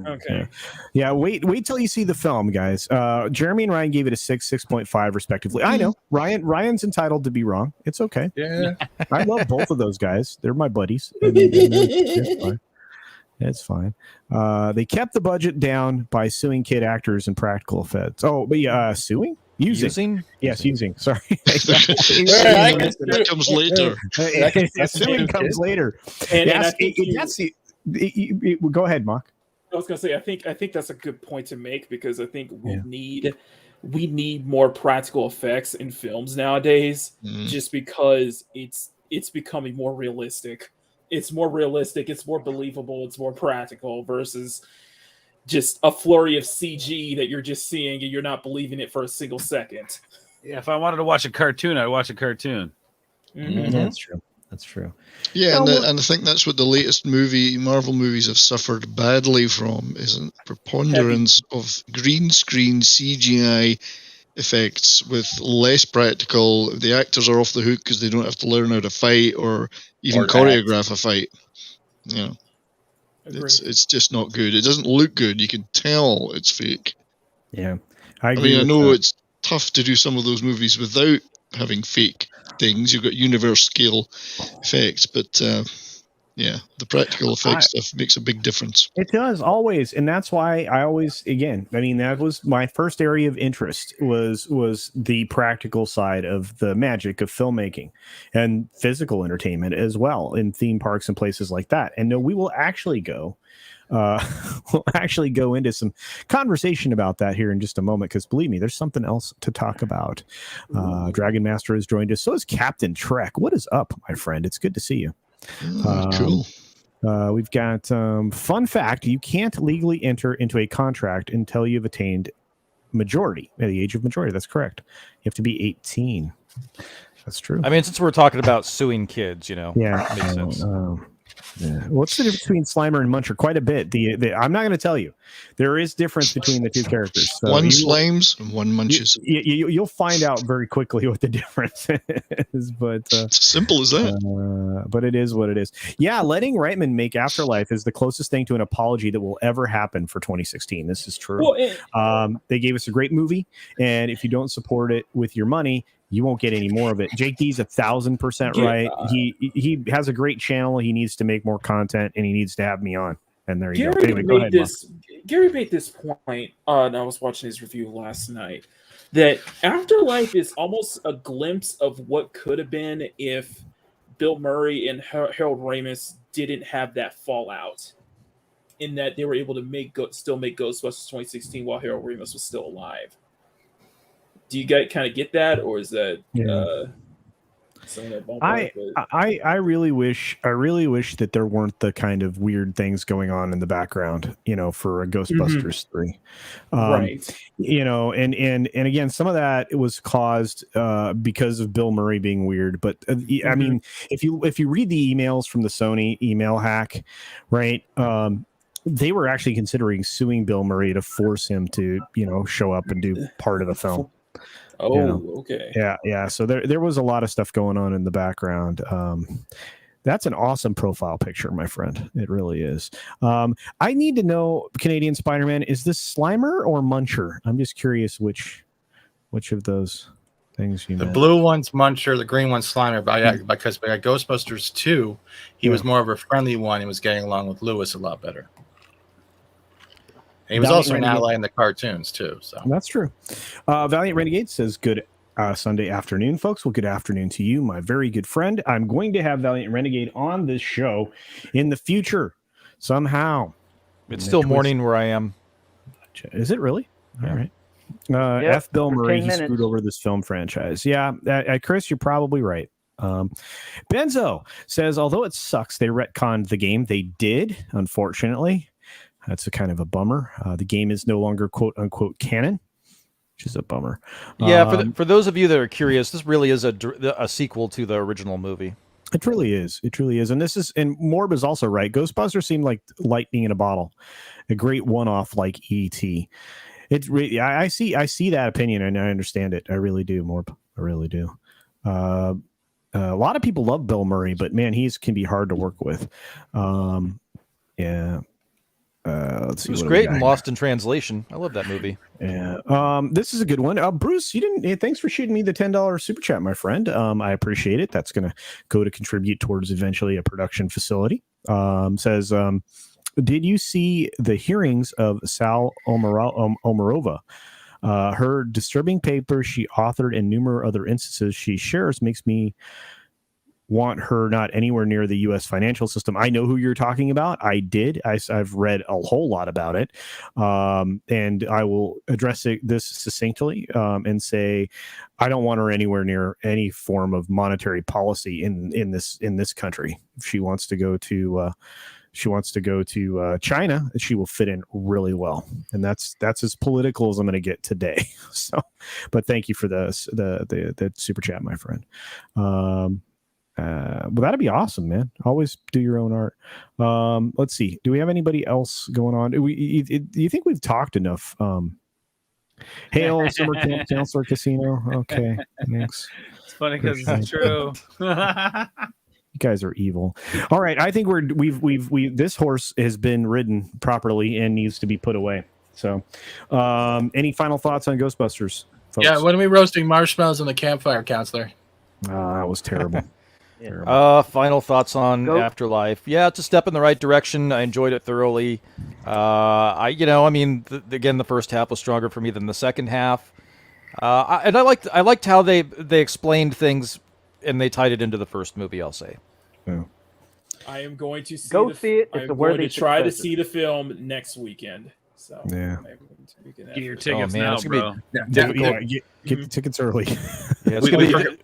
Okay. Yeah, wait till you see the film, guys. Jeremy and Ryan gave it a 6.5 respectively. I know. Ryan's entitled to be wrong. It's okay. Yeah. I love both of those guys. They're my buddies. It's fine. It's fine. They kept the budget down by suing kid actors and practical effects. Oh, but yeah, suing? Using? Yes, using. Sorry. That comes later. Suing comes later. Go ahead, Mark. I was gonna say, I think that's a good point to make, because I think we need more practical effects in films nowadays, just because it's becoming more realistic. It's more realistic, it's more believable, it's more practical versus just a flurry of CG that you're just seeing and you're not believing it for a single second. Yeah, if I wanted to watch a cartoon, I'd watch a cartoon. That's true. That's true. Yeah, and I think that's what the latest Marvel movies have suffered badly from, is a preponderance of green screen CGI effects with less practical. The actors are off the hook because they don't have to learn how to fight or even choreograph a fight. You know, it's just not good. It doesn't look good. You can tell it's fake. Yeah, I know it's tough to do some of those movies without having fake things. You've got universe scale effects, but the practical effects stuff makes a big difference. It does, always. And that's why I always, that was my first area of interest, was the practical side of the magic of filmmaking and physical entertainment as well in theme parks and places like that. And no, we will actually go into some conversation about that here in just a moment, because believe me, there's something else to talk about. Dragon Master has joined us. So is Captain Trek. What is up, my friend? It's good to see you. Cool. We've got fun fact: you can't legally enter into a contract until you've attained majority, at the age of majority. That's correct. You have to be 18. That's true. I mean, since we're talking about suing kids, makes sense. Yeah. What's the difference between Slimer and Muncher? Quite a bit. I'm not going to tell you. There is difference between the two characters. So one slimes and one munches. You'll find out very quickly what the difference is. But it's as simple as that. But it is what it is. Yeah, letting Reitman make Afterlife is the closest thing to an apology that will ever happen for 2016. This is true. Well, they gave us a great movie, and if you don't support it with your money, you won't get any more of it. Jake D's 1,000% right. He has a great channel. He needs to make more content, and he needs to have me on. And there you go. Anyway, go ahead, Gary made this point, and I was watching his review last night, that Afterlife is almost a glimpse of what could have been if Bill Murray and Harold Ramis didn't have that fallout, in that they were able to still make Ghostbusters 2016 while Harold Ramis was still alive. Do you guys kind of get that, or is that I really wish that there weren't the kind of weird things going on in the background, for a Ghostbusters 3. Right. And again, some of that was caused because of Bill Murray being weird. But I mean, if you read the emails from the Sony email hack, right? They were actually considering suing Bill Murray to force him to, show up and do part of the film. Okay. Yeah. So there was a lot of stuff going on in the background. That's an awesome profile picture, my friend. It really is. I need to know, Canadian Spider-Man, is this Slimer or Muncher? I'm just curious which of those things you meant. The blue one's Muncher, the green one's Slimer. Because by Ghostbusters 2, he was more of a friendly one and was getting along with Lewis a lot better. He was also an ally in the cartoons, too. So that's true. Valiant Renegade says, good Sunday afternoon, folks. Well, good afternoon to you, my very good friend. I'm going to have Valiant Renegade on this show in the future somehow. It's still morning where I am. Is it really? Yeah. All right. F. Bill Murray, he screwed over this film franchise. Yeah, Chris, you're probably right. Benzo says, although it sucks they retconned the game, they did, unfortunately. That's a kind of a bummer. The game is no longer quote unquote canon. which is a bummer. Yeah, for those of you that are curious, this really is a sequel to the original movie. It truly is. It truly is. And Morb is also right. Ghostbusters seemed like lightning in a bottle, a great one-off like E.T. It's really, I see that opinion and I understand it. I really do, Morb. I really do. A lot of people love Bill Murray, but man, can be hard to work with. Yeah. Let's see. It was great and Lost in Translation. I love that movie. Yeah. This is a good one. Bruce, thanks for shooting me the $10 super chat, my friend. I appreciate it. That's going to go to contribute towards eventually a production facility. Says, did you see the hearings of Sal Omarova? Her disturbing paper she authored and numerous other instances she shares makes me want her not anywhere near the U.S. financial system. I know who you're talking about. I did. I've read a whole lot about it, and I will address this succinctly and say I don't want her anywhere near any form of monetary policy in this country. If she wants to go to China, she will fit in really well, and that's as political as I'm going to get today. So, but thank you for the super chat, my friend. Well, that'd be awesome, man. Always do your own art. Let's see. Do we have anybody else going on? Do you think we've talked enough? Hail Summer Camp Counselor Casino. Okay, thanks. It's funny because it's true. You guys are evil. All right, I think we've this horse has been ridden properly and needs to be put away. So, any final thoughts on Ghostbusters, folks? Yeah, when are we roasting marshmallows in the campfire, Counselor? That was terrible. Final thoughts on Afterlife. Yeah, it's a step in the right direction. I enjoyed it thoroughly. Again, the first half was stronger for me than the second half. And I liked how they explained things and they tied it into the first movie, I'll say. Yeah. I am going to see it. It's I'm going to try to see the film next weekend. So yeah. Get your tickets now, bro. Get the tickets early. Yeah, it's going to be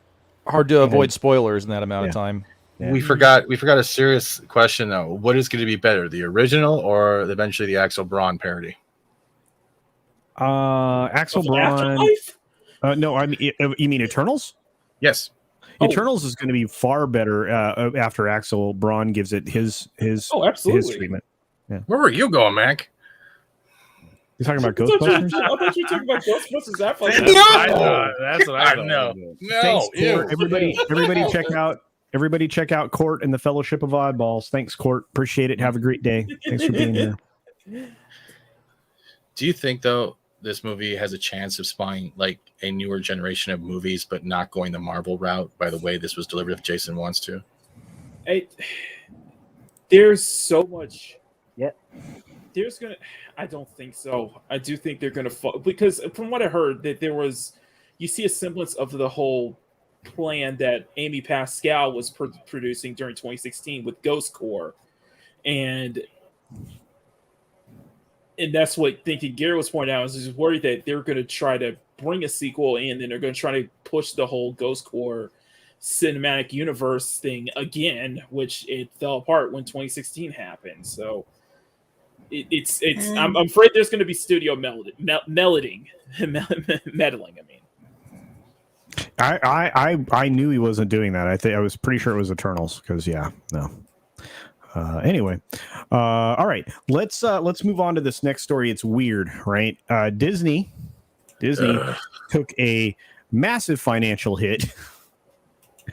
hard to avoid spoilers in that amount of time. Yeah. We forgot a serious question though. What is going to be better, the original or eventually the Axel Braun parody? Axel Braun. No, I mean you mean Eternals? Yes. Eternals is going to be far better after Axel Braun gives it his absolutely. his treatment. Yeah. Where were you going, Mac? You're talking about Ghostbusters? I thought you were talking about Ghostbusters Afterlife. No, that's what I thought. No. Thanks, Court. Everybody check out Court and the Fellowship of Oddballs. Thanks, Court. Appreciate it. Have a great day. Thanks for being here. Do you think though this movie has a chance of spawning like a newer generation of movies, but not going the Marvel route by the way this was delivered if Jason wants to? There's so much. Yeah. I don't think so. I do think they're gonna fall because from what I heard that you see a semblance of the whole plan that Amy Pascal was producing during 2016 with Ghost Corps, and that's what thinking Gary was pointing out. I was just worried that they're going to try to bring a sequel in, and they're going to try to push the whole Ghost Corps cinematic universe thing again, which it fell apart when 2016 happened. So I'm afraid there's going to be studio meddling. I mean, I knew he wasn't doing that. I was pretty sure it was Eternals because anyway, all right. Let's move on to this next story. It's weird, right? Disney took a massive financial hit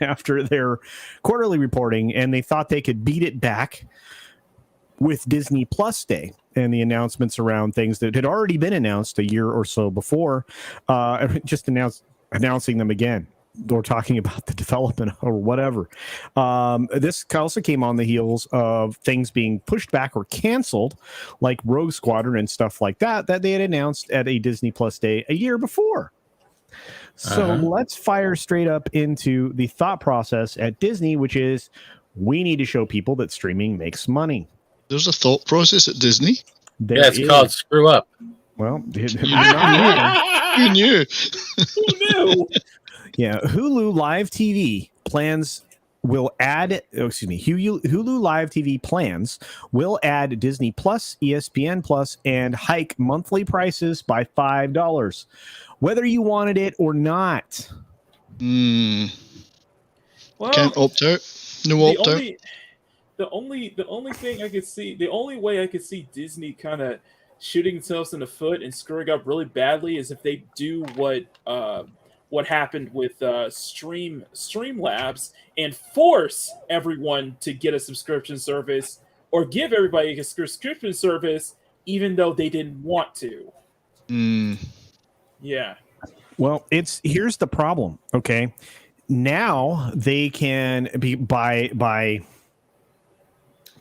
after their quarterly reporting, and they thought they could beat it back with Disney Plus Day and the announcements around things that had already been announced a year or so before, just announcing them again. Or talking about the development or whatever. This also came on the heels of things being pushed back or canceled, like Rogue Squadron and stuff like that they had announced at a Disney Plus Day a year before. So let's fire straight up into the thought process at Disney, which is we need to show people that streaming makes money. There's a thought process at Disney? It's called Screw Up. Well, you knew. Who knew? Yeah, Hulu Live TV plans will add, Hulu Live TV plans will add Disney Plus, ESPN Plus, and hike monthly prices by $5, whether you wanted it or not. Well, can't opt out. No opt out. The only thing I could see, the only way I could see Disney kind of shooting themselves in the foot and screwing up really badly is if they do what happened with Streamlabs and force everyone to get a subscription service or give everybody a subscription service even though they didn't want to. Yeah. Well, here's the problem. Okay, now they can be by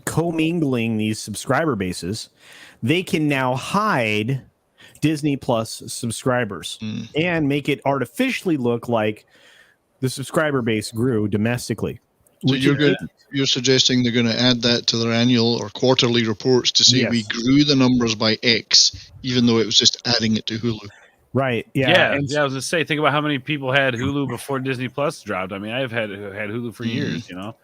commingling these subscriber bases, they can now hide Disney Plus subscribers and make it artificially look like the subscriber base grew domestically. So you're suggesting they're going to add that to their annual or quarterly reports to say we grew the numbers by X, even though it was just adding it to Hulu. Right. Yeah. I was going to say, think about how many people had Hulu before Disney Plus dropped. I mean, I've had Hulu for years, you know.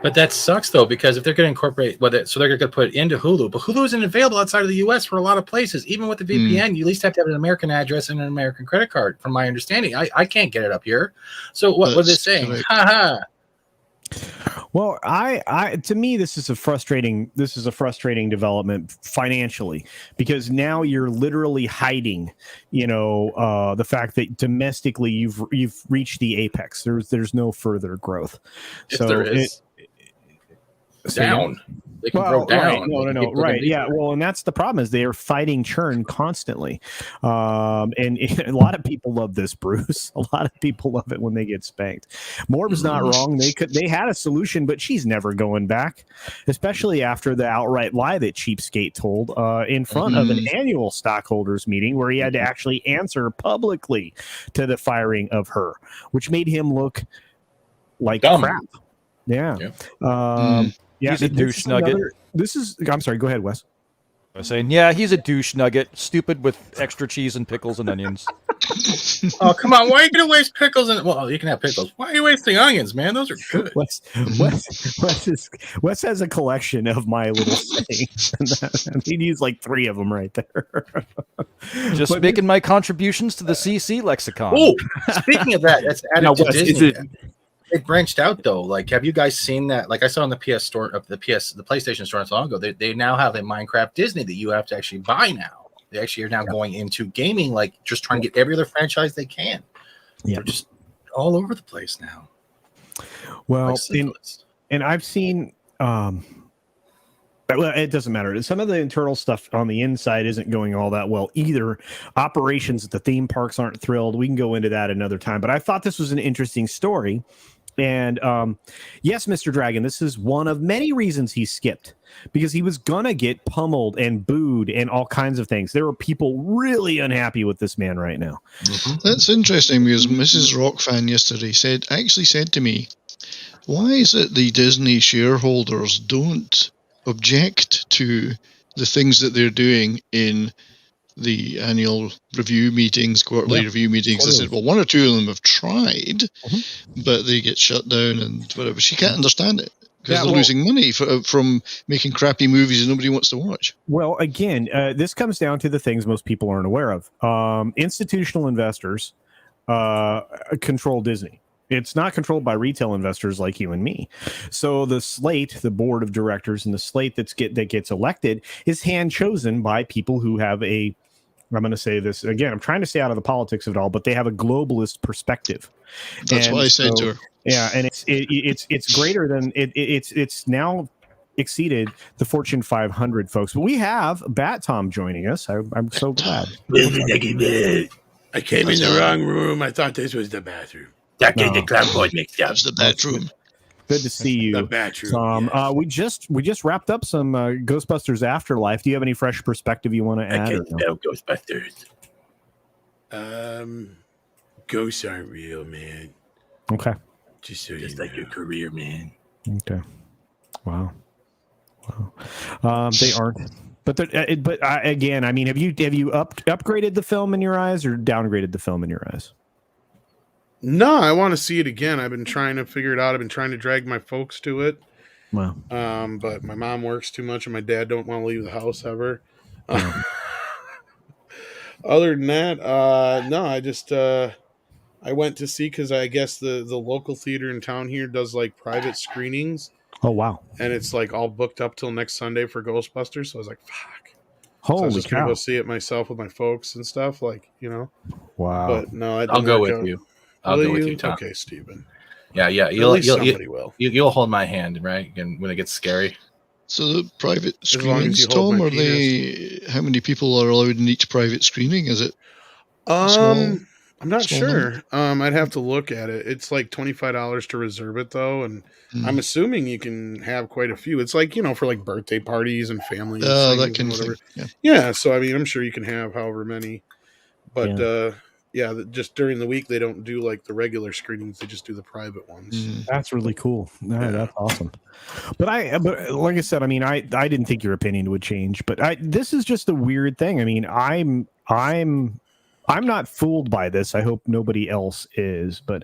But that sucks though, because if they're going to incorporate so they're going to put it into Hulu, but Hulu isn't available outside of the U.S. for a lot of places. Even with the VPN, you at least have to have an American address and an American credit card. From my understanding, I can't get it up here. So what are they saying? Ha ha. Well, to me, this is a frustrating development financially, because now you're literally hiding, the fact that domestically you've reached the apex. There's no further growth. If there is. Down. They can grow down. Right. No. Right. Yeah. Well, and that's the problem, is they are fighting churn constantly. And a lot of people love this, Bruce. A lot of people love it when they get spanked. Morb's not wrong. They had a solution, but she's never going back, especially after the outright lie that Cheapskate told in front of an annual stockholders meeting where he had to actually answer publicly to the firing of her, which made him look like crap. Yeah. He's a douche nugget. I'm sorry, go ahead, Wes. I was saying, he's a douche nugget, stupid with extra cheese and pickles and onions. Oh, come on. Why are you going to waste pickles? Well, you can have pickles. Why are you wasting onions, man? Those are good. Wes has a collection of my little sayings. He'd use like 3 of them right there. Just making my contributions to the CC lexicon. Oh, speaking of that, that's added to Disney. It branched out though. Like, have you guys seen that? Like, I saw on the PS store of the PlayStation store not so long ago. They now have a Minecraft Disney that you have to actually buy now. They actually are now going into gaming, like just trying to get every other franchise they can. They're just all over the place now. Well, and I've seen. Well, it doesn't matter. Some of the internal stuff on the inside isn't going all that well either. Operations at the theme parks aren't thrilled. We can go into that another time. But I thought this was an interesting story. And yes, Mr. Dragon, this is one of many reasons he skipped, because he was going to get pummeled and booed and all kinds of things. There are people really unhappy with this man right now. That's interesting, because Mrs. Rockfan yesterday said to me, why is it the Disney shareholders don't object to the things that they're doing in the annual review meetings, quarterly review meetings? I said, well, 1 or 2 of them have tried, but they get shut down and whatever. She can't understand it because they're losing money from making crappy movies that nobody wants to watch. Well, again, this comes down to the things most people aren't aware of. Institutional investors control Disney. It's not controlled by retail investors like you and me. So the board of directors and the slate that gets elected is hand chosen by people who have I'm going to say this again, I'm trying to stay out of the politics of it all, but they have a globalist perspective. That's what I said to her. Yeah, and it's greater than it's now exceeded the Fortune 500 folks. But we have Bat Tom joining us. I'm so glad. I came in the wrong room. I thought this was the bathroom. The clown boy mixed up. That's the bedroom. Good to see you, Tom. Yes. We just wrapped up some Ghostbusters Afterlife. Do you have any fresh perspective you want to add? I can't spell Ghostbusters. Ghosts aren't real, man. Okay. Just like your career, man. Okay. Wow. They aren't. But again, I mean, have you upgraded the film in your eyes or downgraded the film in your eyes? No, I want to see it again. I've been trying to figure it out. I've been trying to drag my folks to it. Wow. But my mom works too much and my dad don't want to leave the house ever. Other than that, no, I just I went to see because I guess the local theater in town here does like private screenings. Oh wow! And it's like all booked up till next Sunday for Ghostbusters. So I was like, fuck. Holy so I was just gonna cow! go see it myself with my folks and stuff, like, you know. Wow. But no, I'll go with you. I'll go with you, Tom. Okay, Steven. Yeah. Somebody will. You'll hold my hand, right? And when it gets scary. So the private screenings, Tom, are they? How many people are allowed in each private screening? Is it? I'm not sure. I'd have to look at it. It's like $25 to reserve it though, and I'm assuming you can have quite a few. It's like, you know, for like birthday parties and family. That kind of thing. Yeah. So I mean, I'm sure you can have however many, but just during the week they don't do like the regular screenings. They just do the private ones. That's really cool. That's awesome. But like I said, I mean, I didn't think your opinion would change, but this is just a weird thing. I mean, I'm not fooled by this. I hope nobody else is, but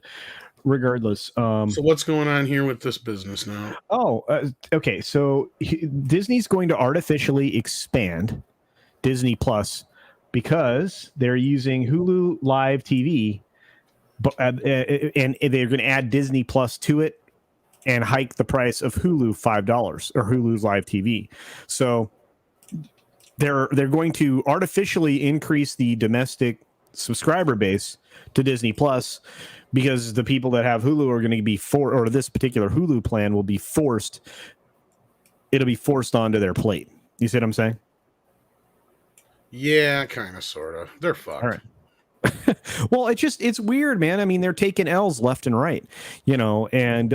regardless. So what's going on here with this business now? Okay. So Disney's going to artificially expand Disney Plus because they're using Hulu Live TV, and they're going to add Disney Plus to it and hike the price of Hulu $5 or Hulu's Live TV. So they're going to artificially increase the domestic subscriber base to Disney Plus because the people that have Hulu are going to be or this particular Hulu plan will be forced. It'll be forced onto their plate. You see what I'm saying? Yeah, kind of, sort of. They're fucked. All right. Well, it's weird, man. I mean, they're taking L's left and right, you know, and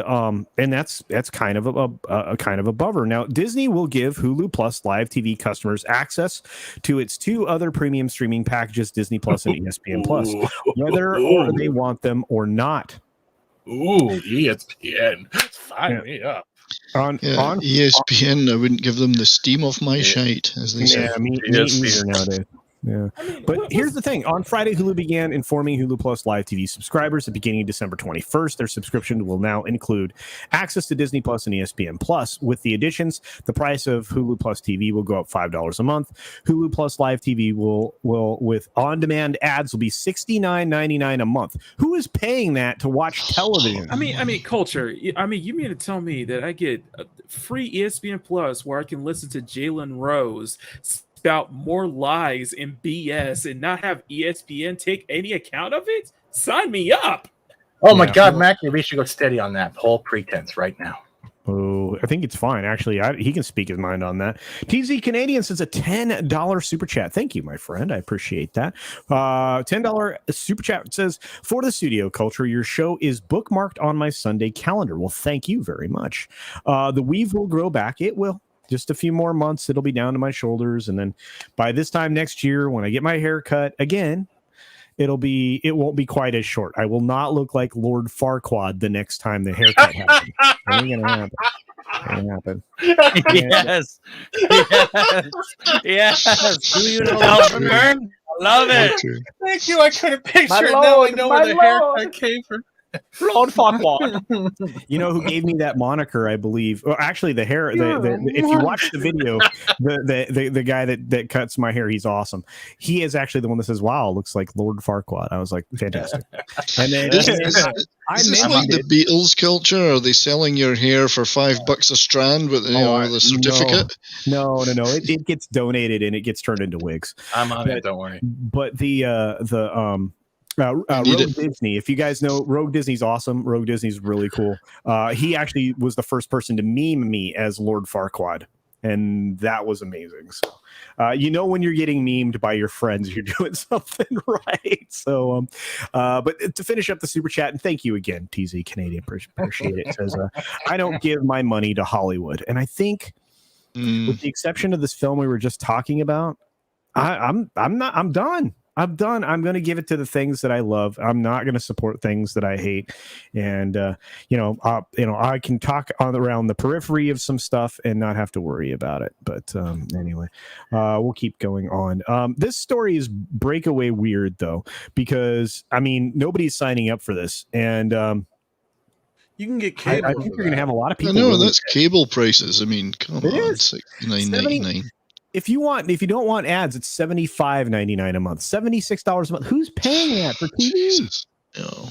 that's kind of a kind of a bummer. Now, Disney will give Hulu Plus Live TV customers access to its two other premium streaming packages, Disney Plus and ESPN Plus, whether or they want them or not. Ooh, ESPN, sign me up. On ESPN, I wouldn't give them the steam of my shite, as they say. Yeah, me either nowadays. Yeah, but here's the thing. On Friday, Hulu began informing Hulu Plus Live TV subscribers that beginning December 21st, their subscription will now include access to Disney Plus and ESPN Plus. With the additions, the price of Hulu Plus TV will go up $5 a month. Hulu Plus Live TV will with on-demand ads will be $69.99 a month. Who is paying that to watch television? I mean, Culture. I mean, you mean to tell me that I get free ESPN Plus where I can listen to Jalen Rose about more lies and BS and not have ESPN take any account of it? Sign me up. Oh my God, Mac, we should go steady on that whole pretense right now. Oh, I think it's fine. Actually, he can speak his mind on that. TZ Canadian sends a $10 super chat. Thank you, my friend. I appreciate that. $10 super chat says, for the studio culture, your show is bookmarked on my Sunday calendar. Well, thank you very much. The weave will grow back. It will. Just a few more months, it'll be down to my shoulders. And then by this time next year, when I get my hair cut again, it won't be quite as short. I will not look like Lord Farquaad the next time the haircut happens. It ain't gonna happen. Yes. Yes. Do you know I love it. Thank you. I couldn't picture My it. Lord, Now I know my where the Lord. haircut came from. Lord Farquaad. You know who gave me that moniker? I believe. Well, actually, the hair. If you watch the video, the guy that cuts my hair, he's awesome. He is actually the one that says, "Wow, looks like Lord Farquaad." I was like, fantastic. And then Is this like the Beatles culture? Are they selling your hair for $5 a strand with the certificate? No. It gets donated and it gets turned into wigs. I'm on it. Don't worry. But Rogue Disney, if you guys know, Rogue Disney's awesome. Rogue Disney's really cool. He actually was the first person to meme me as Lord Farquaad, and that was amazing. So, when you're getting memed by your friends, you're doing something right. So, but to finish up the super chat, and thank you again, TZ Canadian, appreciate it. Says, I don't give my money to Hollywood, and I think, with the exception of this film we were just talking about, I'm done. I'm done. I'm going to give it to the things that I love. I'm not going to support things that I hate. And I can talk around the periphery of some stuff and not have to worry about it. But anyway, we'll keep going on. This story is breakaway weird though, because I mean nobody's signing up for this, and you can get cable. I think you're going to have a lot of people. I know that's cable prices. I mean, come on, $69.99. If you don't want ads, it's $75.99 a month, $76 a month. Who's paying that for TV? Jesus. No.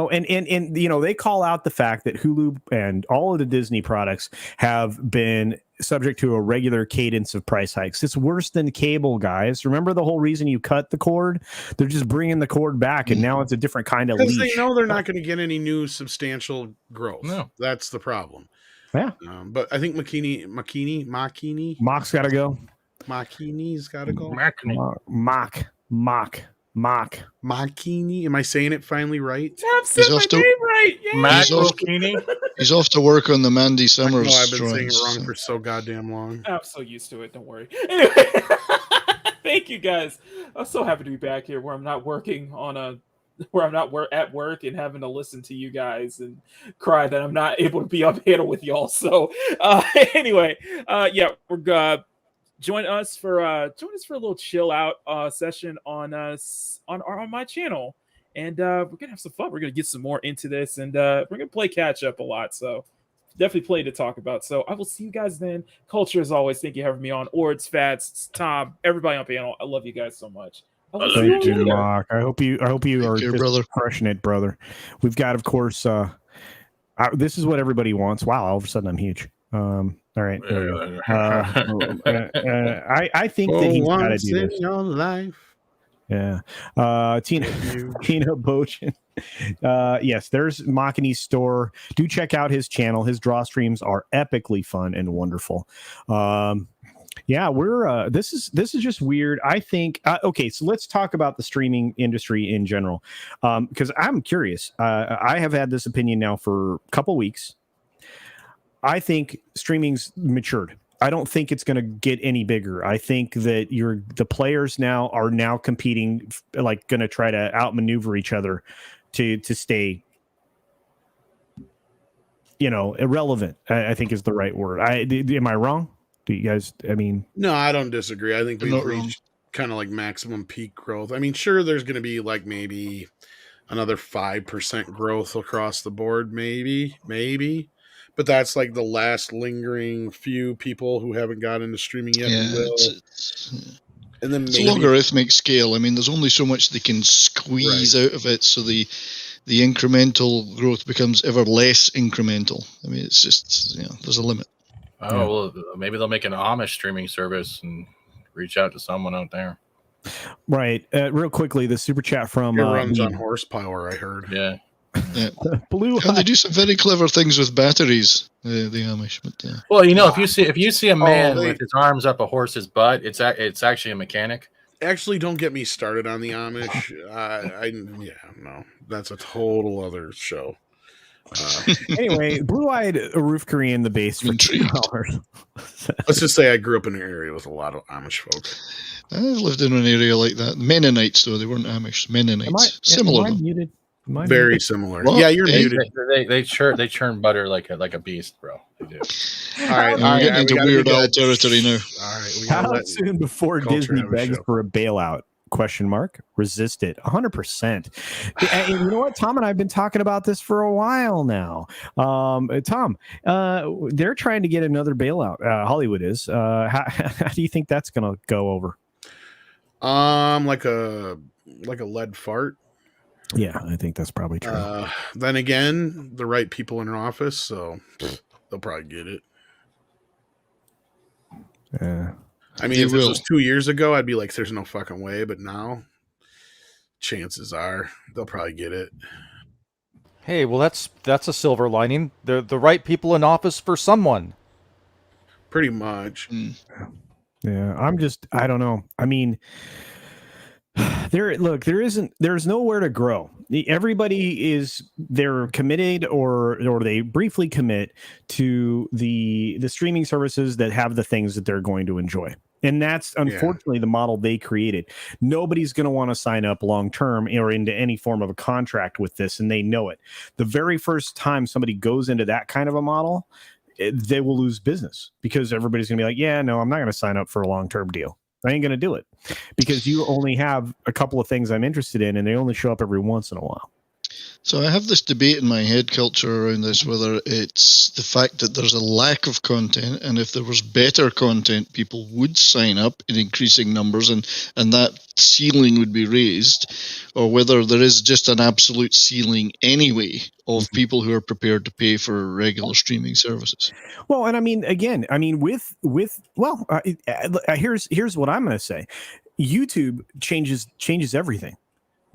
And they call out the fact that Hulu and all of the Disney products have been subject to a regular cadence of price hikes. It's worse than cable, guys. Remember the whole reason you cut the cord? They're just bringing the cord back, and now it's a different kind of leash. Because they know they're not going to get any new substantial growth. No, that's the problem. Yeah, but I think Makini, Mock's got to go. Makini's got to go. Makini. Am I saying it finally right? He's off to right. He's off to work on the Mandy Summers. I've been saying it wrong for so goddamn long. I'm so used to it. Don't worry. Anyway, thank you guys. I'm so happy to be back here where I'm not working at work and having to listen to you guys and cry that I'm not able to be on panel with y'all. So anyway, we're join us for a little chill out session on my channel, and we're gonna have some fun. We're gonna get some more into this, and we're gonna play catch up a lot. So definitely plenty to talk about. So I will see you guys then. Culture, as always, thank you for having me on. Ords, Fats, Tom, everybody on panel. I love you guys so much. Thank you, Mark. I hope you are just crushing it, brother. We've got, of course, this is what everybody wants. Wow, all of a sudden I'm huge. All right. I think that he's got to do this. Your life. Yeah. Tina Bochin. Yes, there's Makini's store. Do check out his channel. His draw streams are epically fun and wonderful. Yeah, we're this is just weird. I think okay, so let's talk about the streaming industry in general, because I'm curious. I have had this opinion now for a couple weeks. I think streaming's matured. I don't think it's going to get any bigger. I think that the players now are competing, like going to try to outmaneuver each other to stay, irrelevant. I think is the right word. Am I wrong? Do you guys, No, I don't disagree. I think we've reached kind of like maximum peak growth. I mean, sure, there's going to be like maybe another 5% growth across the board, maybe. But that's like the last lingering few people who haven't got into streaming yet. And then it's a logarithmic scale. I mean, there's only so much they can squeeze out of it, so the incremental growth becomes ever less incremental. I mean, it's just, there's a limit. Well, maybe they'll make an Amish streaming service and reach out to someone out there. Right. Real quickly, the super chat from it runs on horsepower, I heard. Yeah. Blue. They do some very clever things with batteries. The Amish, but well, if you see a man with his arms up a horse's butt, it's actually a mechanic. Actually, don't get me started on the Amish. No, that's a total other show. Anyway, blue-eyed roof Korean the base for $2. Let's just say I grew up in an area with a lot of Amish folk. I lived in an area like that. Mennonites, though, they weren't Amish. Mennonites, similar. Very similar. Well, yeah, you're muted. They churn butter like a beast, bro. They do. All right, we're getting into Weird Al territory now. All right, how soon before Disney begs for a bailout? ? Resist it 100%. And you know what, Tom and I have been talking about this for a while now. Tom, they're trying to get another bailout. Hollywood is. How do you think that's going to go over? Like a lead fart. Yeah, I think that's probably true. Then again, the right people in office, so they'll probably get it. Yeah. I mean, if this was 2 years ago, I'd be like, there's no fucking way. But now, chances are they'll probably get it. Hey, well, that's a silver lining. They're the right people in office for someone. Pretty much. Yeah, I don't know. I mean, there's nowhere to grow. Everybody they're committed or they briefly commit to the streaming services that have the things that they're going to enjoy. And that's unfortunately the model they created. Nobody's going to want to sign up long term or into any form of a contract with this, and they know it. The very first time somebody goes into that kind of a model, they will lose business because everybody's going to be like, yeah, no, I'm not going to sign up for a long term deal. I ain't going to do it because you only have a couple of things I'm interested in, and they only show up every once in a while. So I have this debate in my head, culture, around this, whether it's the fact that there's a lack of content, and if there was better content, people would sign up in increasing numbers, and that ceiling would be raised, or whether there is just an absolute ceiling anyway of people who are prepared to pay for regular streaming services. Well, and I mean, again, here's what I'm going to say. YouTube changes everything.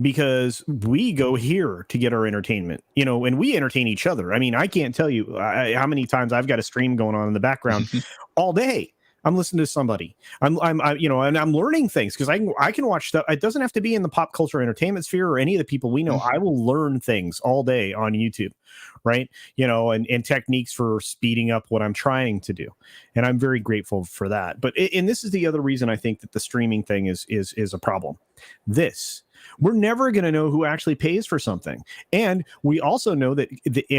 Because we go here to get our entertainment, and we entertain each other. I mean, I can't tell you how many times I've got a stream going on in the background all day. I'm listening to somebody. I'm learning things because I can watch stuff. It doesn't have to be in the pop culture entertainment sphere or any of the people we know. I will learn things all day on YouTube, right? And techniques for speeding up what I'm trying to do, and I'm very grateful for that. But and this is the other reason I think that the streaming thing is a problem. We're never going to know who actually pays for something. And we also know that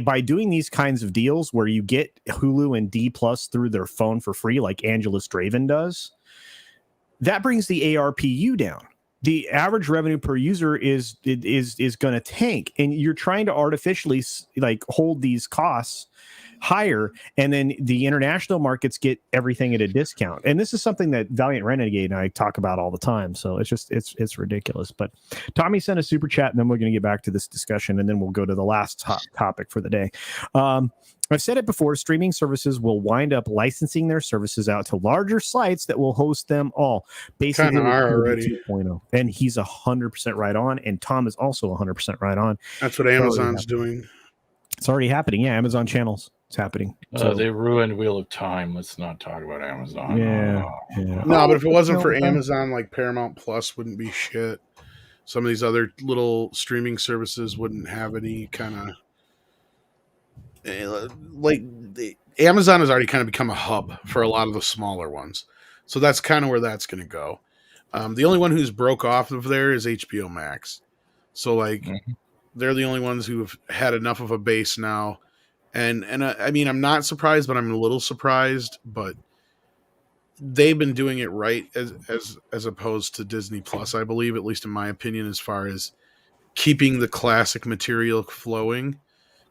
by doing these kinds of deals where you get Hulu and D Plus through their phone for free, like Angela Straven does, that brings the ARPU down. The average revenue per user is going to tank. And you're trying to artificially hold these costs higher, and then the international markets get everything at a discount. And this is something that Valiant Renegade and I talk about all the time. So it's ridiculous. But Tommy sent a super chat, and then we're going to get back to this discussion, and then we'll go to the last topic for the day. I've said it before, streaming services will wind up licensing their services out to larger sites that will host them all. Basically, are already 2.0. And he's 100% right on, and Tom is also 100% right on. That's what Amazon's doing. It's already happening. Yeah, Amazon channels. It's happening. So they ruined Wheel of Time. Let's not talk about Amazon. Yeah. No, but if it wasn't for Amazon, like Paramount Plus wouldn't be shit. Some of these other little streaming services wouldn't have any kind of Amazon has already kind of become a hub for a lot of the smaller ones. So that's kind of where that's going to go. The only one who's broke off of there is HBO Max. So they're the only ones who have had enough of a base now. And I mean, I'm not surprised, but I'm a little surprised. But they've been doing it right as opposed to Disney Plus, I believe, at least in my opinion, as far as keeping the classic material flowing.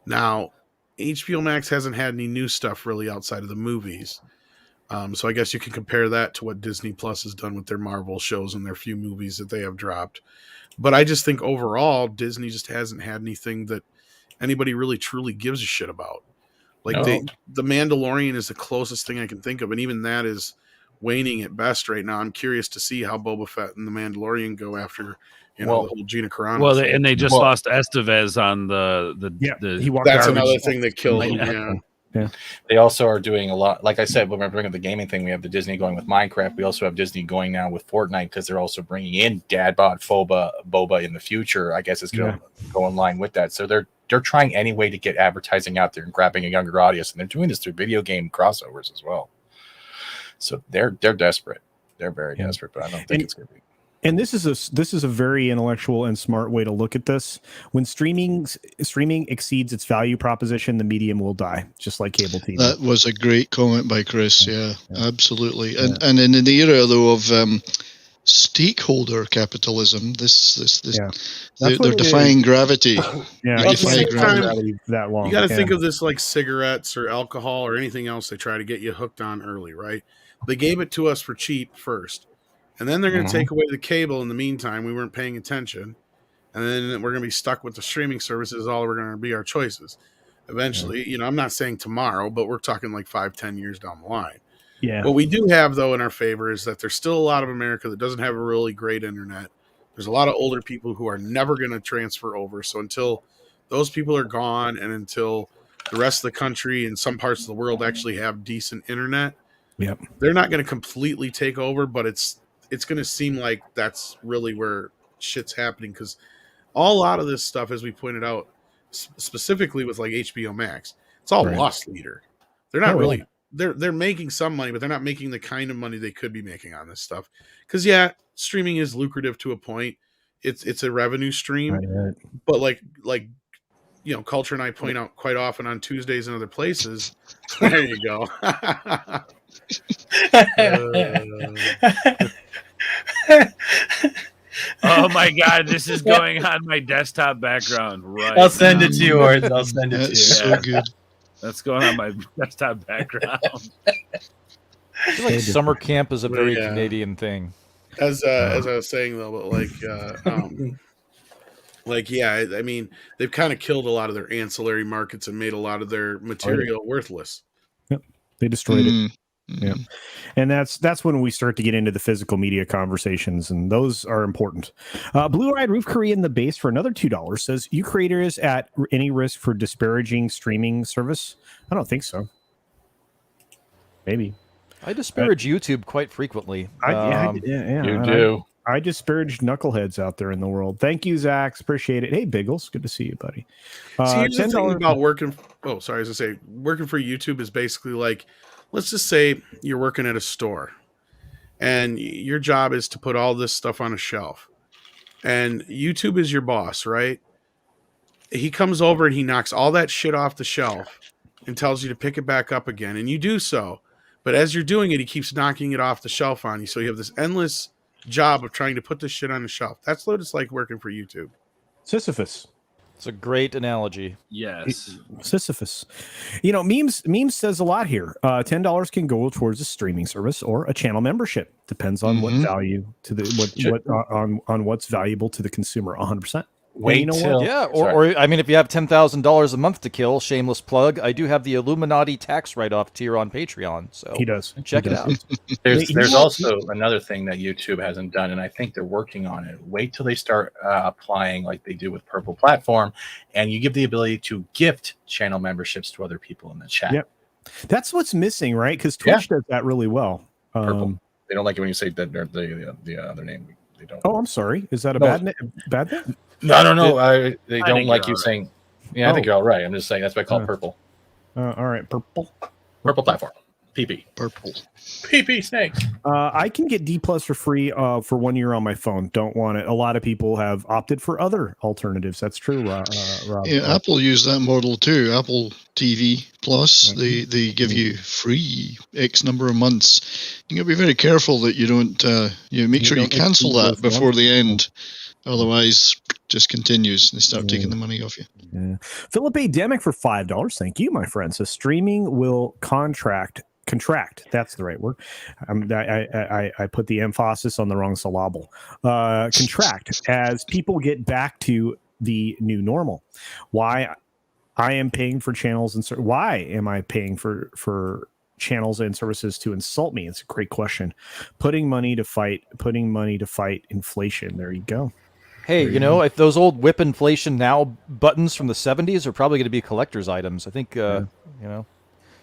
Now, HBO Max hasn't had any new stuff really outside of the movies. So I guess you can compare that to what Disney Plus has done with their Marvel shows and their few movies that they have dropped. But I just think overall, Disney just hasn't had anything that anybody really truly gives a shit about. The Mandalorian is the closest thing I can think of, and even that is waning at best right now. I'm curious to see how Boba Fett and the Mandalorian go after the whole Gina Carano. Well, and they just lost Estevez on the that's another thing that killed him. Yeah. Yeah. They also are doing a lot. Like I said, when we're bringing up the gaming thing, we have the Disney going with Minecraft. We also have Disney going now with Fortnite because they're also bringing in Dadbot Boba in the future. I guess it's going to go in line with that. So they're trying any way to get advertising out there and grabbing a younger audience, and they're doing this through video game crossovers as well. So they're desperate. They're very desperate, but I don't think it's going to be. And this is a very intellectual and smart way to look at this. When streaming exceeds its value proposition, the medium will die, just like cable TV. That was a great comment by Chris. Yeah. Absolutely. And in the era though of stakeholder capitalism, they're defying gravity. Defying gravity that long. You got to think of this like cigarettes or alcohol or anything else they try to get you hooked on early, right? They gave it to us for cheap first. And then they're going to take away the cable in the meantime. We weren't paying attention. And then we're going to be stuck with the streaming services. All we're going to be our choices. Eventually, I'm not saying tomorrow, but we're talking like 5-10 years down the line. Yeah. What we do have, though, in our favor is that there's still a lot of America that doesn't have a really great internet. There's a lot of older people who are never going to transfer over. So until those people are gone and until the rest of the country and some parts of the world actually have decent internet, they're not going to completely take over, but it's going to seem like that's really where shit's happening because a lot of this stuff, as we pointed out, specifically with like HBO Max, it's all loss leader. They're not really they're making some money, but they're not making the kind of money they could be making on this stuff. Because streaming is lucrative to a point. It's a revenue stream, Right. but like Culture and I point out quite often on Tuesdays and other places. There you go. Oh my god, this is going on my desktop background. Right. I'll send it to you, Ords. I'll send it to you. So good. That's going on my desktop background. I feel like summer camp is a very Canadian thing. As I was saying though, but I mean, they've kind of killed a lot of their ancillary markets and made a lot of their material worthless. Yep, they destroyed it. Yeah, and that's when we start to get into the physical media conversations, and those are important. Blue-eyed Roof Korean the base for another $2 says, "You creators at any risk for disparaging streaming service?" I don't think so. Maybe I disparage YouTube quite frequently. You do. I disparage knuckleheads out there in the world. Thank you, Zach. Appreciate it. Hey, Biggles, good to see you, buddy. Here's the thing about working. Oh, sorry, as I say, working for YouTube is basically like, let's just say you're working at a store, and your job is to put all this stuff on a shelf, and YouTube is your boss, right? He comes over and he knocks all that shit off the shelf and tells you to pick it back up again, and you do so. But as you're doing it, he keeps knocking it off the shelf on you, so you have this endless job of trying to put this shit on the shelf. That's what it's like working for YouTube. Sisyphus. It's a great analogy. Yes. Sisyphus. Memes says a lot here. $10 can go towards a streaming service or a channel membership. Depends on what value to the on what's valuable to the consumer. 100%. Wait till or I mean, if you have $10,000 a month to kill, shameless plug, I do have the Illuminati tax write-off tier on Patreon. So he does. Check it out. There's also another thing that YouTube hasn't done, and I think they're working on it. Wait till they start applying like they do with Purple Platform, and you give the ability to gift channel memberships to other people in the chat. Yep, that's what's missing, right? Because Twitch does that really well. Purple. They don't like it when you say that the other name. They don't. Oh, I'm sorry. Is that a bad thing? No. They don't like you saying. Yeah, I think you're all right. I'm just saying that's why I call it Purple. All right, Purple Platform. PP. Purple. PP snakes. I can get D+ for free for 1 year on my phone. Don't want it. A lot of people have opted for other alternatives. That's true, Rob. Yeah, Apple use that model too. Apple TV Plus, they give you free X number of months. You got to be very careful that you don't. Make sure you cancel that before the end. Otherwise, just continues. They start taking the money off you. Yeah. Philip A. Demick for $5. Thank you, my friend. So streaming will contract. That's the right word. I put the emphasis on the wrong syllable. Contract as people get back to the new normal. Why I am paying for channels and why am I paying for channels and services to insult me? It's a great question. Putting money to fight inflation. There you go. Hey, if those old whip inflation now buttons from the 70s are probably going to be collector's items. I think,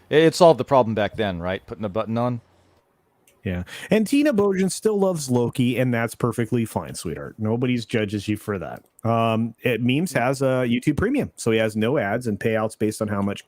it solved the problem back then, right? Putting a button on. Yeah. And Tina Bojan still loves Loki, and that's perfectly fine, sweetheart. Nobody's judges you for that. Memes has a YouTube Premium, so he has no ads and payouts based on how much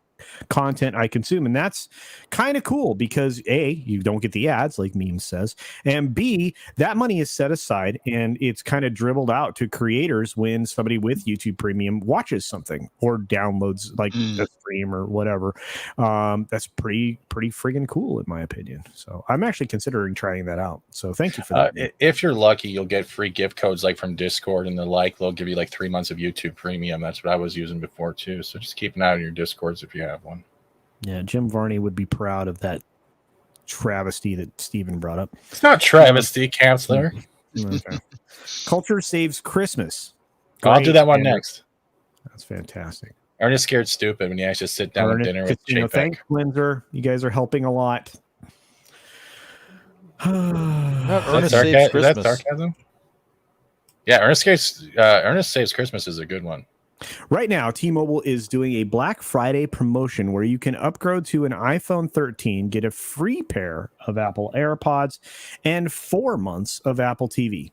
content I consume. And that's kind of cool because A, you don't get the ads like Memes says, and B, that money is set aside and it's kind of dribbled out to creators when somebody with YouTube Premium watches something or downloads like a stream or whatever. That's pretty friggin' cool in my opinion. So I'm actually considering trying that out. So thank you for that. If you're lucky, you'll get free gift codes like from Discord and the like. They'll give you like 3 months of YouTube Premium. That's what I was using before too. So just keep an eye on your Discords if you have one. Yeah, Jim Varney would be proud of that travesty that Steven brought up. It's not travesty, counselor. Okay. Culture Saves Christmas. I'll do that one next. That's fantastic. Ernest Scared Stupid when you actually sit down with dinner with JPEG. Thanks, Windsor. You guys are helping a lot. Ernest Saves Christmas. Is that sarcasm? Yeah, Ernest Saves Christmas is a good one. Right now, T-Mobile is doing a Black Friday promotion where you can upgrade to an iPhone 13, get a free pair of Apple AirPods, and 4 months of Apple TV.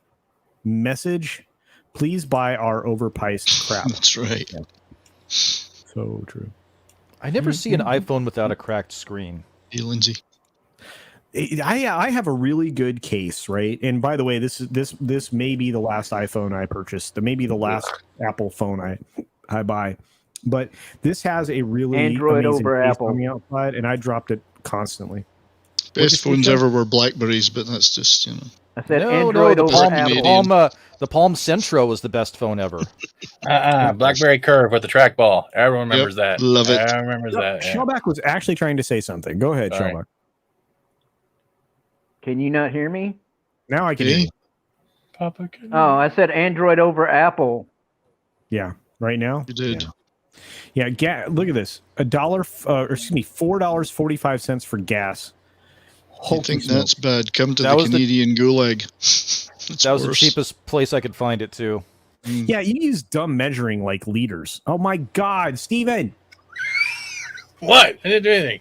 Message, please buy our overpriced crap. That's right. Yeah. So true. I never see an iPhone without a cracked screen. Hey, Lindsay. I have a really good case, right? And by the way, this may be the last iPhone I purchased, maybe the last Apple phone I buy, but this has a really Android amazing over case Apple on the outside, and I dropped it constantly. Best phones ever were Blackberries, but that's just, I said No, Android the over Palm, Apple. the Palm Centro was the best phone ever. BlackBerry Curve with the trackball. Everyone remembers that. Love it. Everyone remembers that. Yeah. Shellback was actually trying to say something. Go ahead, Sorry. Shellback. Can you not hear me? Now I can hear you. Papa, Oh, I said Android over Apple. Yeah, right now. You did. Yeah. Look at this. $4.45 for gas. You think that's bad? Come to the Canadian gulag. That was the cheapest place I could find it too. Yeah, you use dumb measuring like liters. Oh my God, Steven. What? I didn't do anything.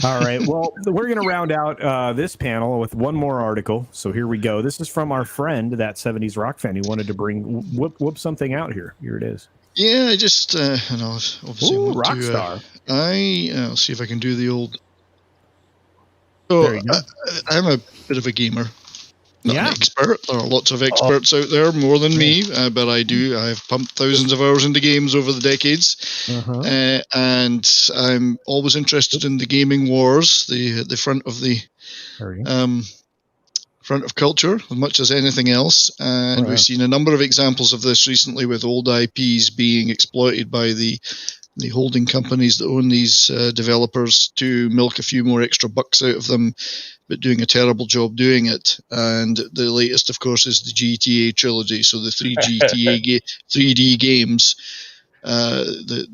All right. Well, we're going to round out this panel with one more article. So here we go. This is from our friend, that 70s rock fan, who wanted to whoop something out here. Here it is. Yeah, I just, obviously Ooh, want Rockstar. I'll see if I can do the old. So, I'm a bit of a gamer. Not an expert. There are lots of experts out there, more than me, but I've pumped thousands of hours into games over the decades. And I'm always interested in the gaming wars, the front of the front of culture, as much as anything else. And we've seen a number of examples of this recently, with old IPs being exploited by the holding companies that own these developers to milk a few more extra bucks out of them, but doing a terrible job doing it. And the latest, of course, is the GTA trilogy. So the three GTA 3D games, the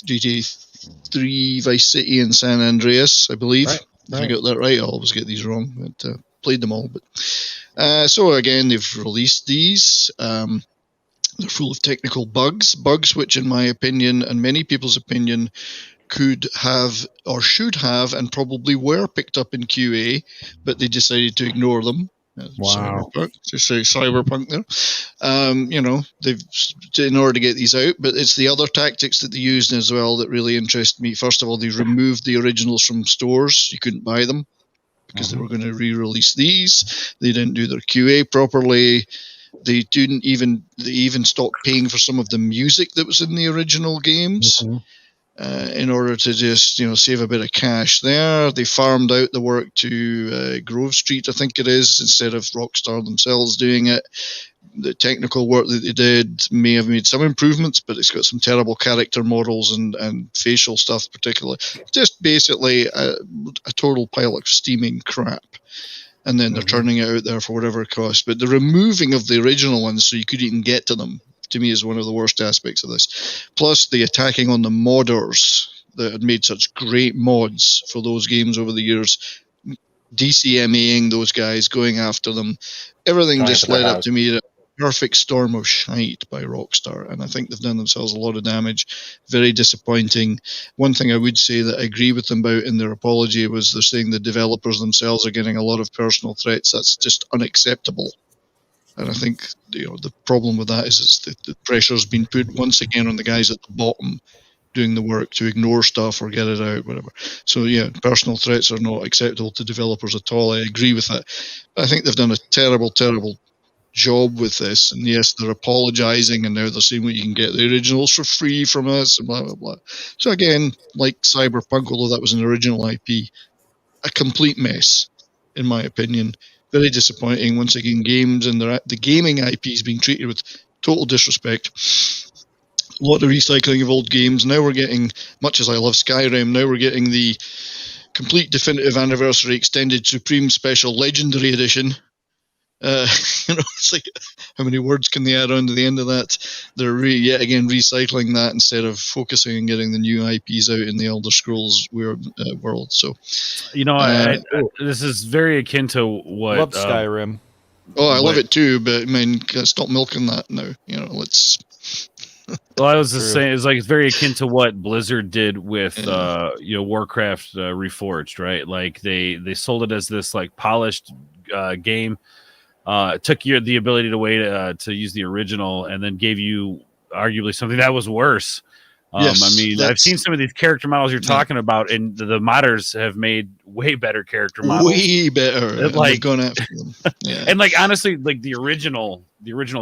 GTA 3, Vice City, and San Andreas, I believe. If I got that right, I always get these wrong, but played them all. But so again, they've released these. They're full of technical bugs which, in my opinion, and many people's opinion, could have or should have and probably were picked up in QA, but they decided to ignore them. Wow. Just say Cyberpunk there. They've, in order to get these out, but it's the other tactics that they used as well that really interest me. First of all, they removed the originals from stores. You couldn't buy them because they were going to re-release these. They didn't do their QA properly. They even stopped paying for some of the music that was in the original games in order to just save a bit of cash there. They farmed out the work to Grove Street, I think it is, instead of Rockstar themselves doing it. The technical work that they did may have made some improvements, but it's got some terrible character models and facial stuff particularly. Just basically a total pile of steaming crap. And then they're turning it out there for whatever it costs. But the removing of the original ones so you could even get to them, to me, is one of the worst aspects of this. Plus the attacking on the modders that had made such great mods for those games over the years, DCMAing those guys, going after them. Everything just led up to me to a perfect storm of shite by Rockstar, and I think they've done themselves a lot of damage. Very disappointing. One thing I would say that I agree with them about in their apology was they're saying the developers themselves are getting a lot of personal threats. That's just unacceptable. And I think the problem with that is the pressure's been put once again on the guys at the bottom doing the work to ignore stuff or get it out, whatever. So yeah, personal threats are not acceptable to developers at all. I agree with that. But I think they've done a terrible, terrible job with this. And yes, they're apologizing, and now they're saying, well, you can get the originals for free from us, and blah, blah, blah. So again, like Cyberpunk, although that was an original IP, a complete mess, in my opinion. Very disappointing. Once again, games and the gaming IP is being treated with total disrespect. A lot of recycling of old games. Now we're getting, much as I love Skyrim, now we're getting the complete definitive anniversary extended Supreme Special Legendary Edition. It's like, how many words can they add on to the end of that? They're yet again recycling that instead of focusing on getting the new IPs out in the Elder Scrolls world. So, this is very akin to what love Skyrim. I love it too, but I mean, stop milking that now. Let's. Well, I was just saying, it's very akin to what Blizzard did with Warcraft Reforged, right? Like they sold it as this polished game. Took the ability to use the original, and then gave you arguably something that was worse I mean, I've seen some of these character models you're talking about, and the modders have made way better character models. Way better. Like, gone after them. Yeah. And like honestly, like the original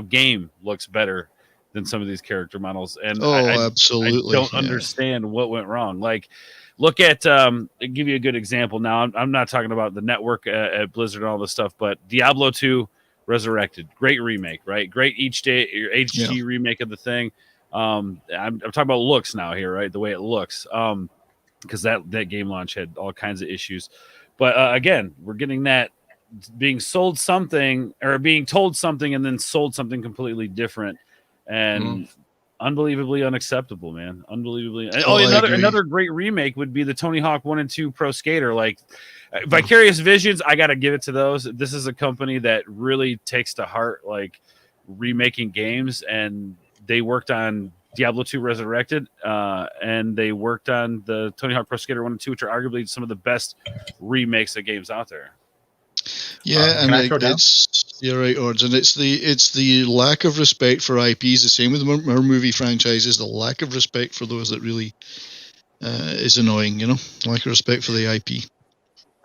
game looks better than some of these character models. And absolutely. I don't understand what went wrong. Like, look at I'll give you a good example. Now, I'm not talking about the network at Blizzard and all this stuff, but Diablo 2 Resurrected, great remake, right? Great HD remake of the thing. I'm talking about looks now here, right? The way it looks, because that game launch had all kinds of issues. But again, we're getting that being told something and then sold something completely different, and unbelievably unacceptable, man. Unbelievably. Another great remake would be the Tony Hawk 1 and 2 Pro Skater. Like Vicarious Visions, I got to give it to those. This is a company that really takes to heart like remaking games, and they worked on Diablo 2 Resurrected, and they worked on the Tony Hawk Pro Skater 1 and 2, which are arguably some of the best remakes of games out there. Yeah, and you're right, Ords, and it's the lack of respect for IPs. The same with our movie franchises. The lack of respect for those that really is annoying. Lack of respect for the IP.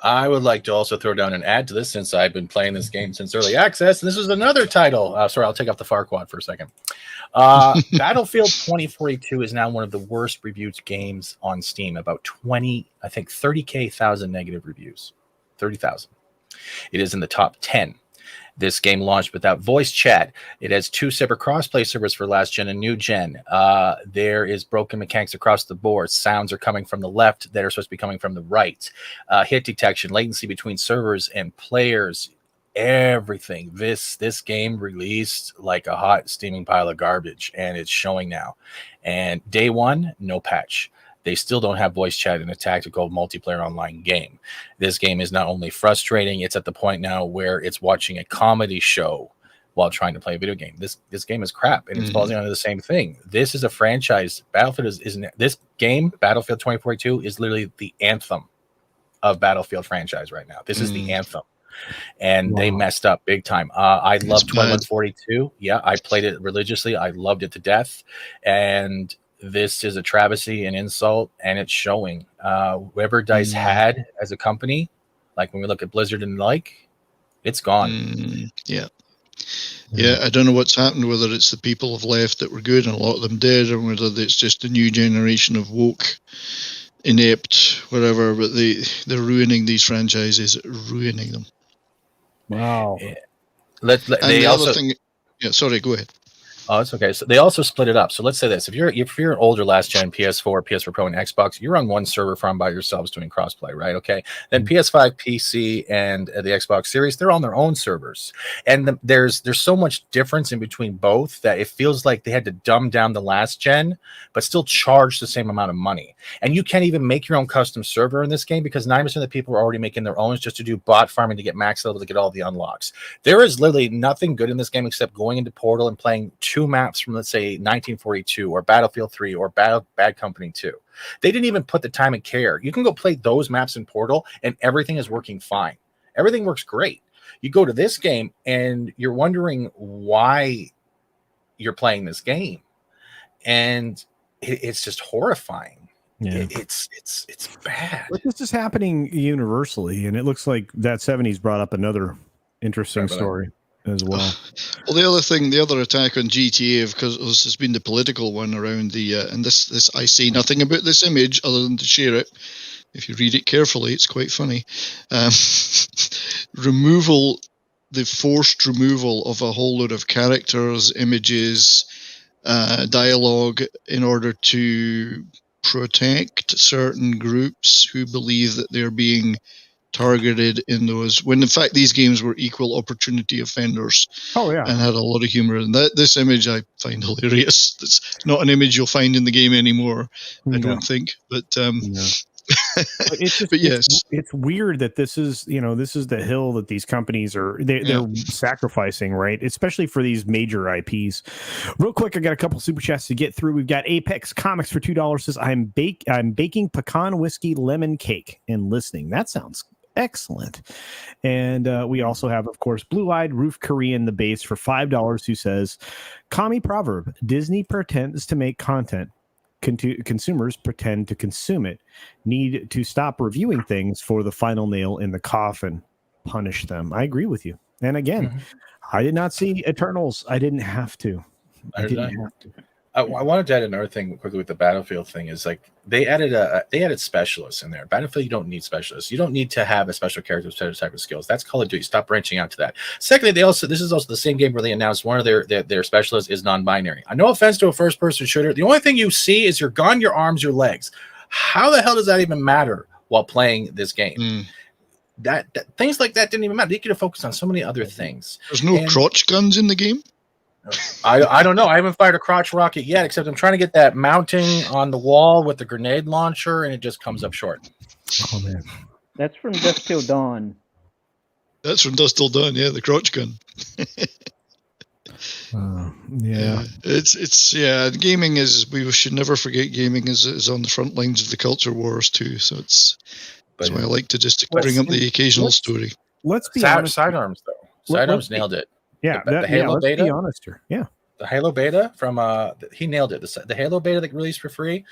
I would like to also throw down and add to this, since I've been playing this game since early access, and this is another title. Sorry, I'll take off the Farquad for a second. Battlefield 2042 is now one of the worst reviewed games on Steam. About 30,000 negative reviews. 30,000. It is in the top 10. This game launched without voice chat. It has 2 separate crossplay servers for last gen and new gen. There is broken mechanics across the board. Sounds are coming from the left that are supposed to be coming from the right. Hit detection, latency between servers and players, everything. This game released like a hot steaming pile of garbage, and it's showing now. And day one, no patch. They still don't have voice chat in a tactical multiplayer online game. This game is not only frustrating, it's at the point now where it's watching a comedy show while trying to play a video game. This game is crap, and it's falling under the same thing. This is a franchise. Battlefield this game, Battlefield 2042, is literally the anthem of Battlefield franchise right now. This is the anthem. And they messed up big time. I love 2142. Yeah, I played it religiously. I loved it to death. And this is a travesty and insult, and it's showing. Whoever DICE had as a company, like when we look at Blizzard and the like, it's gone. Yeah, I don't know what's happened, whether it's the people have left that were good and a lot of them did, or whether it's just a new generation of woke, inept, whatever, but they're ruining these franchises, ruining them. Wow. Sorry, go ahead. Oh, it's okay. So they also split it up. So let's say this: if you're an older last gen PS4, PS4 Pro, and Xbox, you're on one server farm by yourselves doing crossplay, right? Okay. Then PS5, PC, and the Xbox Series, they're on their own servers, and there's so much difference in between both that it feels like they had to dumb down the last gen, but still charge the same amount of money. And you can't even make your own custom server in this game because 90% of the people are already making their own just to do bot farming to get max level to get all the unlocks. There is literally nothing good in this game except going into Portal and playing 2 maps from, let's say, 1942 or Battlefield 3 or Bad Company 2. They didn't even put the time and care. You can go play those maps in Portal and everything is working fine. Everything works great. You go to this game and you're wondering why you're playing this game. And it's just horrifying. Yeah. It's bad. But this is happening universally, and it looks like that 70s brought up another interesting story as well. Well, the other attack on GTA, of course, has been the political one around the and this I say nothing about this image other than to share it. If you read it carefully, it's quite funny. The forced removal of a whole load of characters, images, dialogue in order to protect certain groups who believe that they're being targeted in those, when in fact these games were equal opportunity offenders. And had a lot of humor in that. This image I find hilarious. It's not an image you'll find in the game anymore, I don't think, but it's just, it's weird that this is the hill that these companies they're sacrificing, right? Especially for these major IPs. Real quick, I got a couple super chats to get through. We've got Apex Comics for $2 says, I'm baking pecan whiskey lemon cake and listening. That sounds excellent. And we also have, of course, Blue-Eyed Roof Korean the base for $5 who says, commie proverb, Disney pretends to make content consumers pretend to consume it. Need to stop reviewing things for the final nail in the coffin. Punish them. I agree with you. And again, I did not see Eternals. I didn't have to. I didn't have to. I wanted to add another thing quickly with the Battlefield thing is like they added specialists in there. Battlefield, you don't need specialists. You don't need to have a special character with certain type of skills. That's Call of Duty. Stop branching out to that. Secondly, this is also the same game where they announced one of their specialists is non-binary. No offense to a first-person shooter. The only thing you see is your gun, your arms, your legs. How the hell does that even matter while playing this game? That things like that didn't even matter. You could have focused on so many other things. There's no crotch guns in the game. I don't know. I haven't fired a crotch rocket yet, except I'm trying to get that mounting on the wall with the grenade launcher, and it just comes up short. Oh man, that's from Dusk Till Dawn. That's from Dusk Till Dawn. Yeah, the crotch gun. Yeah, it's gaming is. We should never forget gaming is on the front lines of the culture wars too. So that's why I like to just bring up the occasional story. Let's be honest. Sidearms though. Sidearms nailed it. Yeah, the Halo let's beta. Be honest here. Yeah, the Halo beta from he nailed it. The Halo beta that released for free,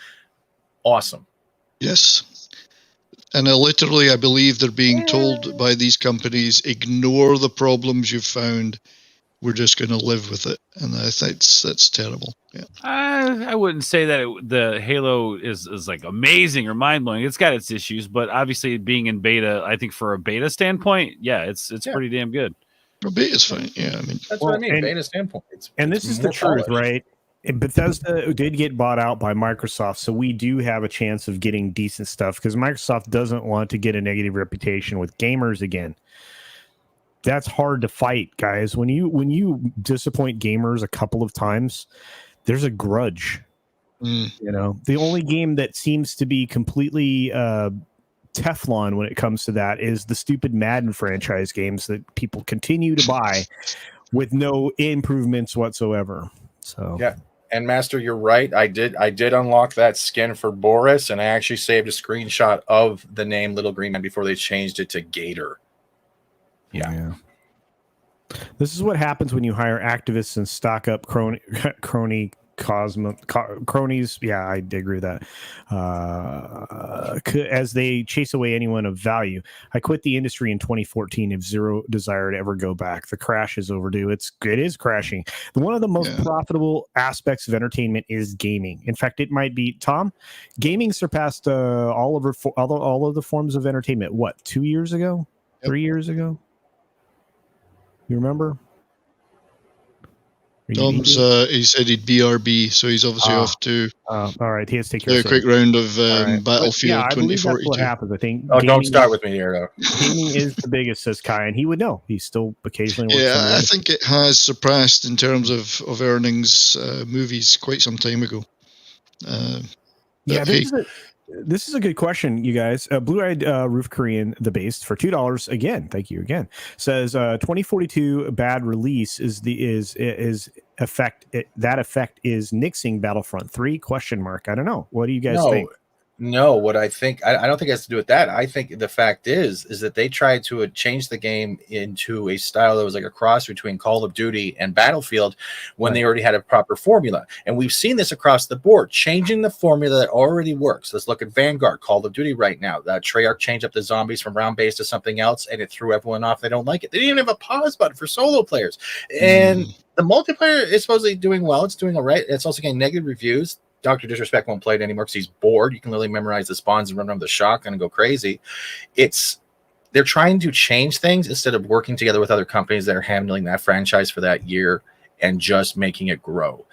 awesome. Yes, and I believe they're being told by these companies, ignore the problems you've found. We're just going to live with it, and I think that's terrible. Yeah, I wouldn't say that the Halo is like amazing or mind blowing. It's got its issues, but obviously being in beta, I think for a beta standpoint, it's pretty damn good. Beta's fine. Yeah, I mean that's what I mean. Beta standpoint. This is the truth, right? Bethesda did get bought out by Microsoft, so we do have a chance of getting decent stuff because Microsoft doesn't want to get a negative reputation with gamers again. That's hard to fight, guys. When you disappoint gamers a couple of times, there's a grudge. You know, the only game that seems to be completely Teflon when it comes to that is the stupid Madden franchise games that people continue to buy with no improvements whatsoever. So yeah. And Master, you're right. I did unlock that skin for Boris, and I actually saved a screenshot of the name Little Green Man before they changed it to Gator. Yeah. This is what happens when you hire activists and stock up cronies. Yeah, I agree with that. As they chase away anyone of value. I quit the industry in 2014 of zero desire to ever go back. The crash is overdue. It is crashing. One of the most profitable aspects of entertainment is gaming. In fact, it might be, Tom, gaming surpassed all of the forms of entertainment. What, 2 years ago? 3 years ago? You remember? Tom's he said he'd BRB, so he's obviously off to. All right, he has to take care of a quick round of Battlefield I 2042. that's what happens. I think. Don't start with me here, though. Gaming is the biggest, says Kai, and he would know. He still occasionally works. Yeah, I think it has surpassed in terms of earnings movies quite some time ago. This is a good question, you guys. Blue-eyed Roof Korean, the Based, for $2 again. Thank you again. Says 2042 bad release that effect is nixing Battlefront 3? ? I don't know. What do you guys think? No, what I think, I don't think it has to do with that. I think the fact is that they tried to change the game into a style that was like a cross between Call of Duty and Battlefield when they already had a proper formula. And we've seen this across the board, changing the formula that already works. Let's look at Vanguard, Call of Duty right now. Treyarch changed up the zombies from round-based to something else, and it threw everyone off. They don't like it. They didn't even have a pause button for solo players. And the multiplayer is supposedly doing well. It's doing all right. It's also getting negative reviews. Dr. Disrespect won't play it anymore because he's bored. You can literally memorize the spawns and run around the shotgun and go crazy. They're trying to change things instead of working together with other companies that are handling that franchise for that year and just making it grow.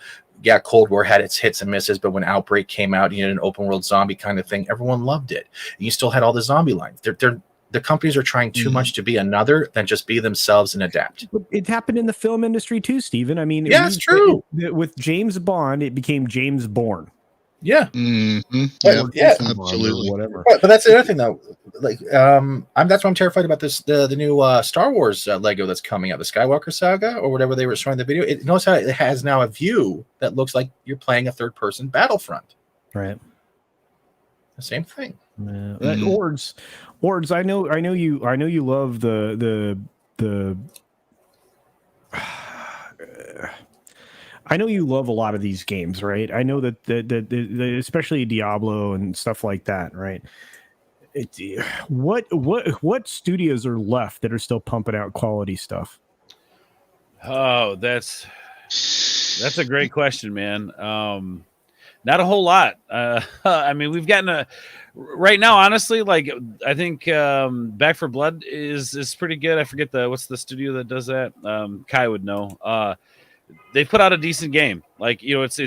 Yeah, Cold War had its hits and misses, but when Outbreak came out, you had an open world zombie kind of thing. Everyone loved it. And you still had all the zombie lines. The companies are trying too much to be another than just be themselves and adapt. It happened in the film industry too, Stephen. I mean, it's true. With James Bond, it became James Bourne. Yeah. Yeah, absolutely. Whatever. But that's the other thing, though. Like, that's why I'm terrified about this. The new Star Wars Lego that's coming out, the Skywalker Saga or whatever they were showing the video. It knows how it has now a view that looks like you're playing a third-person Battlefront. Right. The same thing. Ords, I know you love the I know you love a lot of these games, right? I know that the especially Diablo and stuff like that, right? What studios are left that are still pumping out quality stuff? Oh, that's a great question, man. Not a whole lot. I mean, we've gotten right now, honestly, like I think Back for Blood is pretty good. I forget what's the studio that does that. Kai would know. They put out a decent game. Like, you know, it's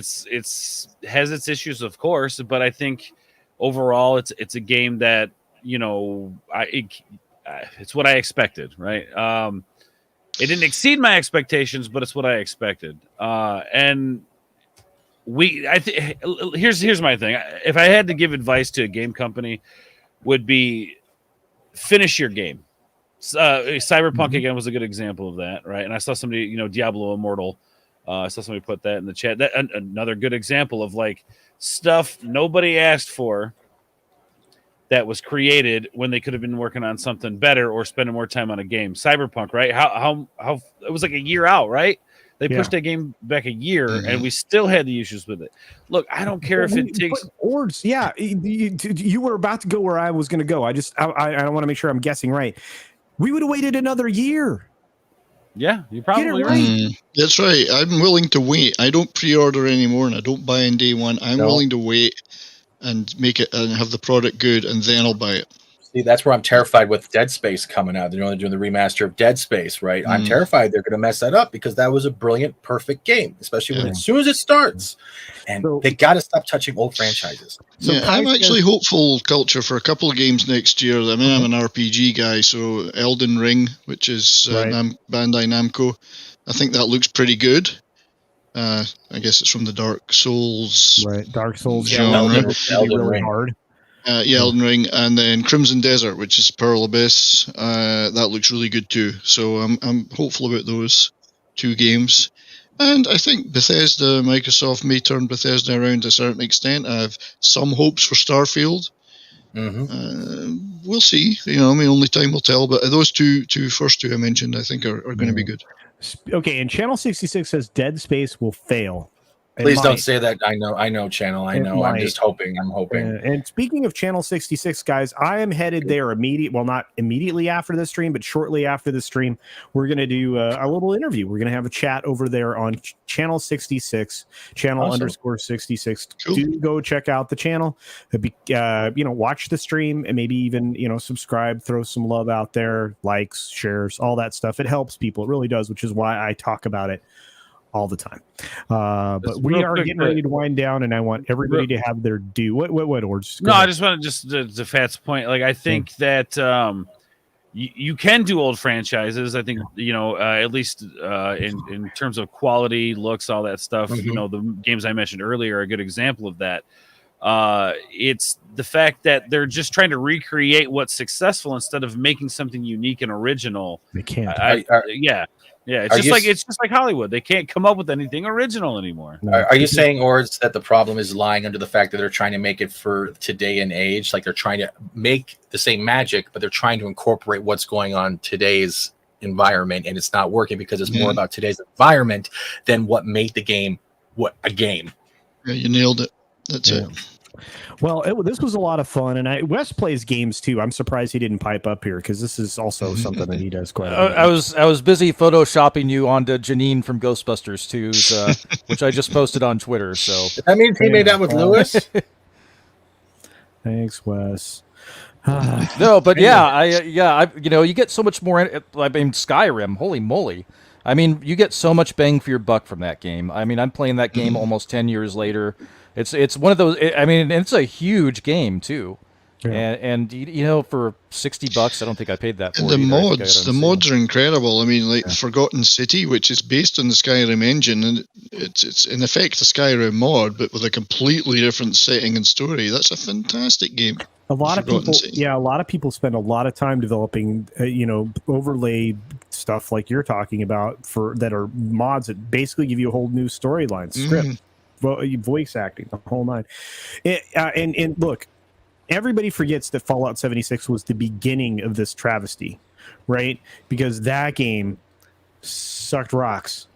has its issues, of course, but I think overall it's a game that, you know, it's what I expected, right? It didn't exceed my expectations, but it's what I expected. And here's my thing. If I had to give advice to a game company, would be finish your game. Cyberpunk again was a good example of that, right? And I saw somebody, you know, Diablo Immortal. I saw somebody put that in the chat. That another good example of like stuff nobody asked for that was created when they could have been working on something better or spending more time on a game. Cyberpunk, right? How it was like a year out, right? They pushed that game back a year, and we still had the issues with it. Look, I don't care if it takes Ords. Yeah, you were about to go where I was going to go. I don't want to make sure I'm guessing right. We would have waited another year. Yeah, you're probably right. That's right. I'm willing to wait. I don't pre-order anymore, and I don't buy on day one. I'm willing to wait and make it and have the product good, and then I'll buy it. See, that's where I'm terrified with Dead Space coming out. They're doing the remaster of Dead Space, right? I'm terrified they're going to mess that up because that was a brilliant, perfect game, especially when as soon as it starts. And they got to stop touching old franchises. So I'm actually hopeful, Culture, for a couple of games next year. I mean, I'm an RPG guy, so Elden Ring, which is Bandai Namco, I think that looks pretty good. I guess it's from the Dark Souls. Right, Dark Souls genre. Elden Ring. Hard. Elden Ring, and then Crimson Desert, which is Pearl Abyss. That looks really good too. So I'm hopeful about those two games. And I think Bethesda, Microsoft may turn Bethesda around to a certain extent. I have some hopes for Starfield. We'll see. You know, I mean, only time will tell. But those first two I mentioned, I think are going to be good. Okay, and Channel 66 says Dead Space will fail. Please don't say that. I know, Channel. I know. I'm just hoping. I'm hoping. And speaking of Channel 66, guys, I am headed there well, not immediately after the stream, but shortly after the stream. We're going to do a little interview. We're going to have a chat over there on Channel 66, _66. Cool. Do go check out the channel. Watch the stream and maybe even, subscribe, throw some love out there, likes, shares, all that stuff. It helps people. It really does, which is why I talk about it all the time. But we are getting ready to wind down, and I want everybody to have their due. What Ords? No, I just want to Fat's point. Like, I think that you can do old franchises. I think at least in terms of quality, looks, all that stuff. The games I mentioned earlier are a good example of that. It's the fact that they're just trying to recreate what's successful instead of making something unique and original. They can't. Yeah, it's just like Hollywood. They can't come up with anything original anymore. Are you saying, Ords, that the problem is lying under the fact that they're trying to make it for today and age? Like they're trying to make the same magic, but they're trying to incorporate what's going on today's environment, and it's not working because it's more about today's environment than what made the game a game. Yeah, you nailed it. That's it. Well, this was a lot of fun, and Wes plays games too. I'm surprised he didn't pipe up here because this is also something that he does quite a lot. I was busy photoshopping you onto Janine from Ghostbusters 2's, which I just posted on Twitter. So that means he made out with Lewis. Thanks, Wes. No, but you get so much more. I mean, Skyrim, holy moly! I mean, you get so much bang for your buck from that game. I mean, I'm playing that game almost 10 years later. It's one of those. I mean, it's a huge game too, and for $60, I don't think I paid that for. And the mods are incredible. I mean, like Forgotten City, which is based on the Skyrim engine, and it's in effect a Skyrim mod, but with a completely different setting and story. That's a fantastic game. A lot of people spend a lot of time developing, overlay stuff like you're talking about that are mods that basically give you a whole new storyline, script. Voice acting, the whole nine. And look, everybody forgets that Fallout 76 was the beginning of this travesty, right? Because that game sucked rocks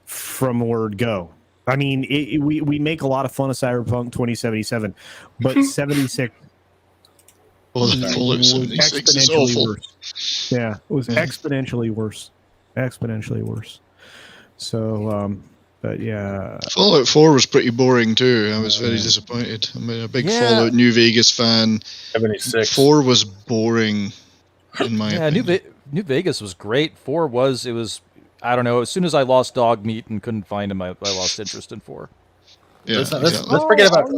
from word go. I mean, we make a lot of fun of Cyberpunk 2077, but 76 Fallout 76 is awful. Worse. Yeah, it was exponentially worse. Exponentially worse. So, but yeah. Fallout 4 was pretty boring too. I was very disappointed. I'm a big Fallout New Vegas fan. 76. 4 was boring, in my opinion. New Vegas was great. 4 was, I don't know, as soon as I lost dog meat and couldn't find him, I lost interest in 4. Yeah, let's forget about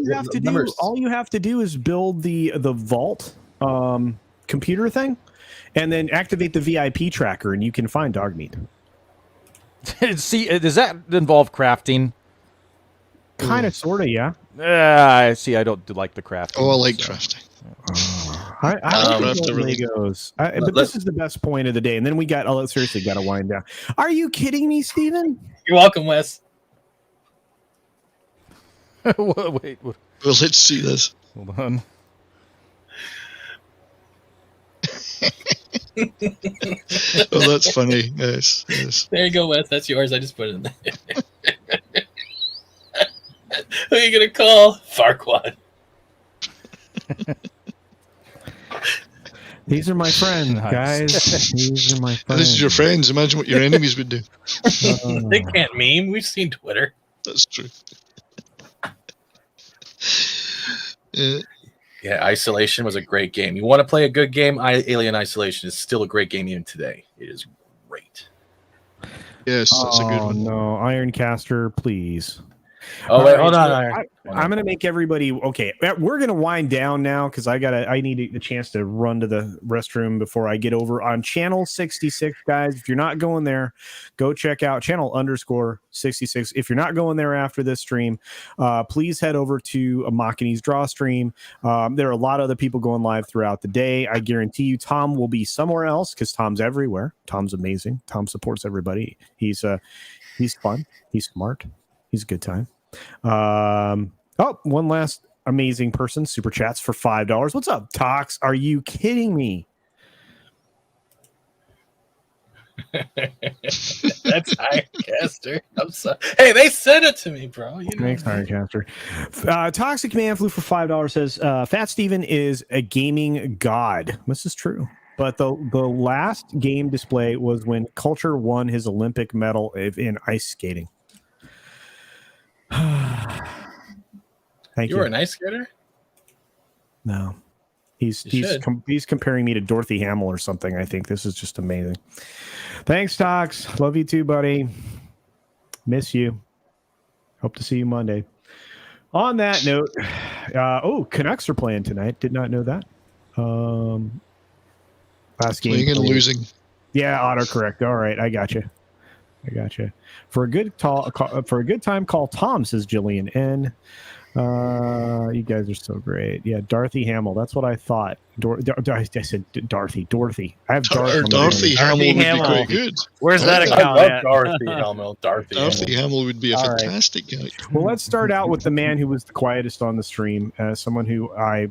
all you have to do is build the vault computer thing, and then activate the VIP tracker, and you can find dog meat. See, does that involve crafting? Kind of, sort of, yeah. I see. I don't like the crafting. Oh, I like crafting. I like Legos. But this is the best point of the day, and then we got. Oh, seriously, got to wind down. Are you kidding me, Steven? You're welcome, Wes. Wait. Well, let's see this. Hold on. Oh, that's funny. Yes. There you go, Wes. That's yours. I just put it in there. Who are you gonna call? Farquaad. These are my friends, guys. These are my friends. This is your friends. Imagine what your enemies would do. They can't meme. We've seen Twitter. That's true. Yeah, Isolation was a great game. You want to play a good game? Alien Isolation is still a great game even today. It is great. Yes, that's a good one. No, Ironcaster, please. Oh, wait, hold on. I'm going to make everybody okay. We're going to wind down now because I need a chance to run to the restroom before I get over on channel 66, guys. If you're not going there, go check out channel _66. If you're not going there after this stream, please head over to a Machini's Draw stream. There are a lot of other people going live throughout the day. I guarantee you, Tom will be somewhere else because Tom's everywhere. Tom's amazing. Tom supports everybody. He's fun. He's smart. He's a good time. One last amazing person super chats for $5. What's up, Tox? Are you kidding me? That's Ironcaster. I'm sorry. Hey, they sent it to me, bro. Thanks, Ironcaster. Toxic Man flew for $5 says Fat Steven is a gaming god. This is true. But the last game display was when Culture won his Olympic medal in ice skating. Thank you. You were an ice skater? No. He's comparing me to Dorothy Hamill or something. I think this is just amazing. Thanks, Tox. Love you too, buddy. Miss you. Hope to see you Monday. On that note, Canucks are playing tonight. Did not know that. Last game. Playing and losing. Yeah, autocorrect. All right, I got you. For a good time, call Tom, says Jillian N. You guys are so great. Yeah, Dorothy Hamill. That's what I thought. I said Dorothy. I have Dorothy Hamill would be quite good. Where's that account at? Dorothy Hamill. Dorothy Hamill would be a fantastic guy. Well, let's start out with the man who was the quietest on the stream, someone who I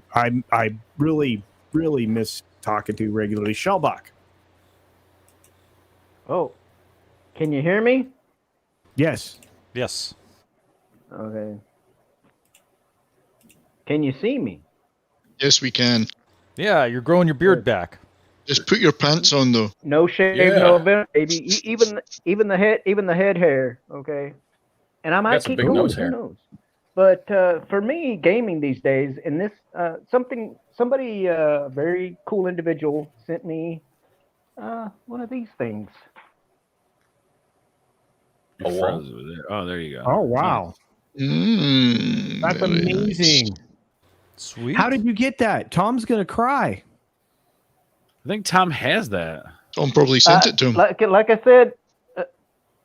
really, really miss talking to regularly, Shellbach. Oh. Can you hear me? Yes. Okay. Can you see me? Yes, we can. Yeah, you're growing your beard back. Just put your pants on, though. No shave, no event, baby. Even the head hair. Okay. And I might keep going. Who knows? But for me, gaming these days, and this somebody very cool individual sent me one of these things. Oh, there you go. Oh, wow. That's amazing. Nice. Sweet. How did you get that? Tom's going to cry. I think Tom has that. Tom probably sent it to him. Like I said,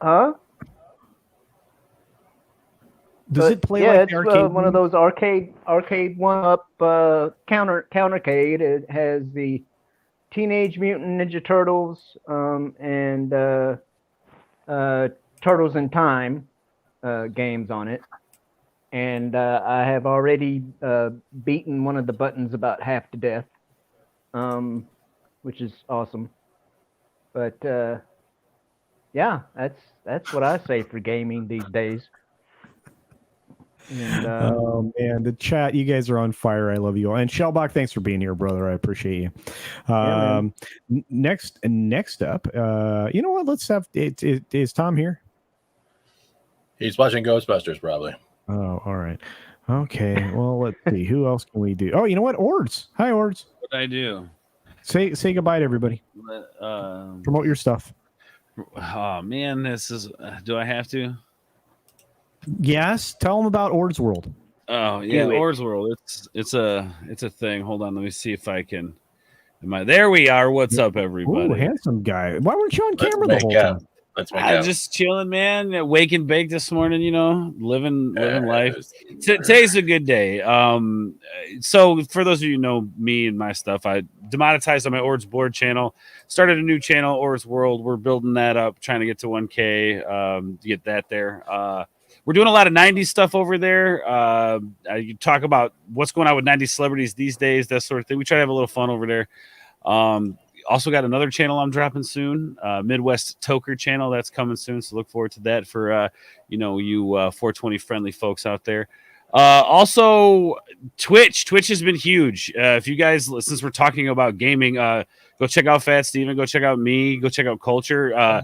huh? Does it play like the arcade? One of those arcade one-up countercade. It has the Teenage Mutant Ninja Turtles and Turtles in Time games on it, and I have already beaten one of the buttons about half to death, which is awesome. But yeah, that's what I say for gaming these days. And oh man, the chat, you guys are on fire. I love you all. And Shellbach, thanks for being here, brother. I appreciate you. Yeah, Next up, you know what? Let's have is Tom here? He's watching Ghostbusters, probably. Oh, all right. Okay. Well, let's see. Who else can we do? Oh, you know what? Ords. Hi, Ords. What I do? Say goodbye to everybody. Promote your stuff. Oh man, this is. Do I have to? Yes. Tell them about Ords World. Oh yeah, Ords World. It's a thing. Hold on, let me see if I can. There we are. What's up, everybody? Ooh, handsome guy. Why weren't you on camera the whole time? Just chilling, man. Wake and bake this morning. Living life. Today's a good day. So for those of you who know me and my stuff, I demonetized on my Ords board channel. Started a new channel, Ords World. We're building that up, trying to get to 1K. To get that there. We're doing a lot of 90s stuff over there. You talk about what's going on with 90s celebrities these days, that sort of thing. We try to have a little fun over there. Also got another channel I'm dropping soon, Midwest Toker channel that's coming soon. So look forward to that for, you 420 friendly folks out there. Also Twitch has been huge. If you guys, since we're talking about gaming, go check out Fat Steven, go check out me, go check out Culture.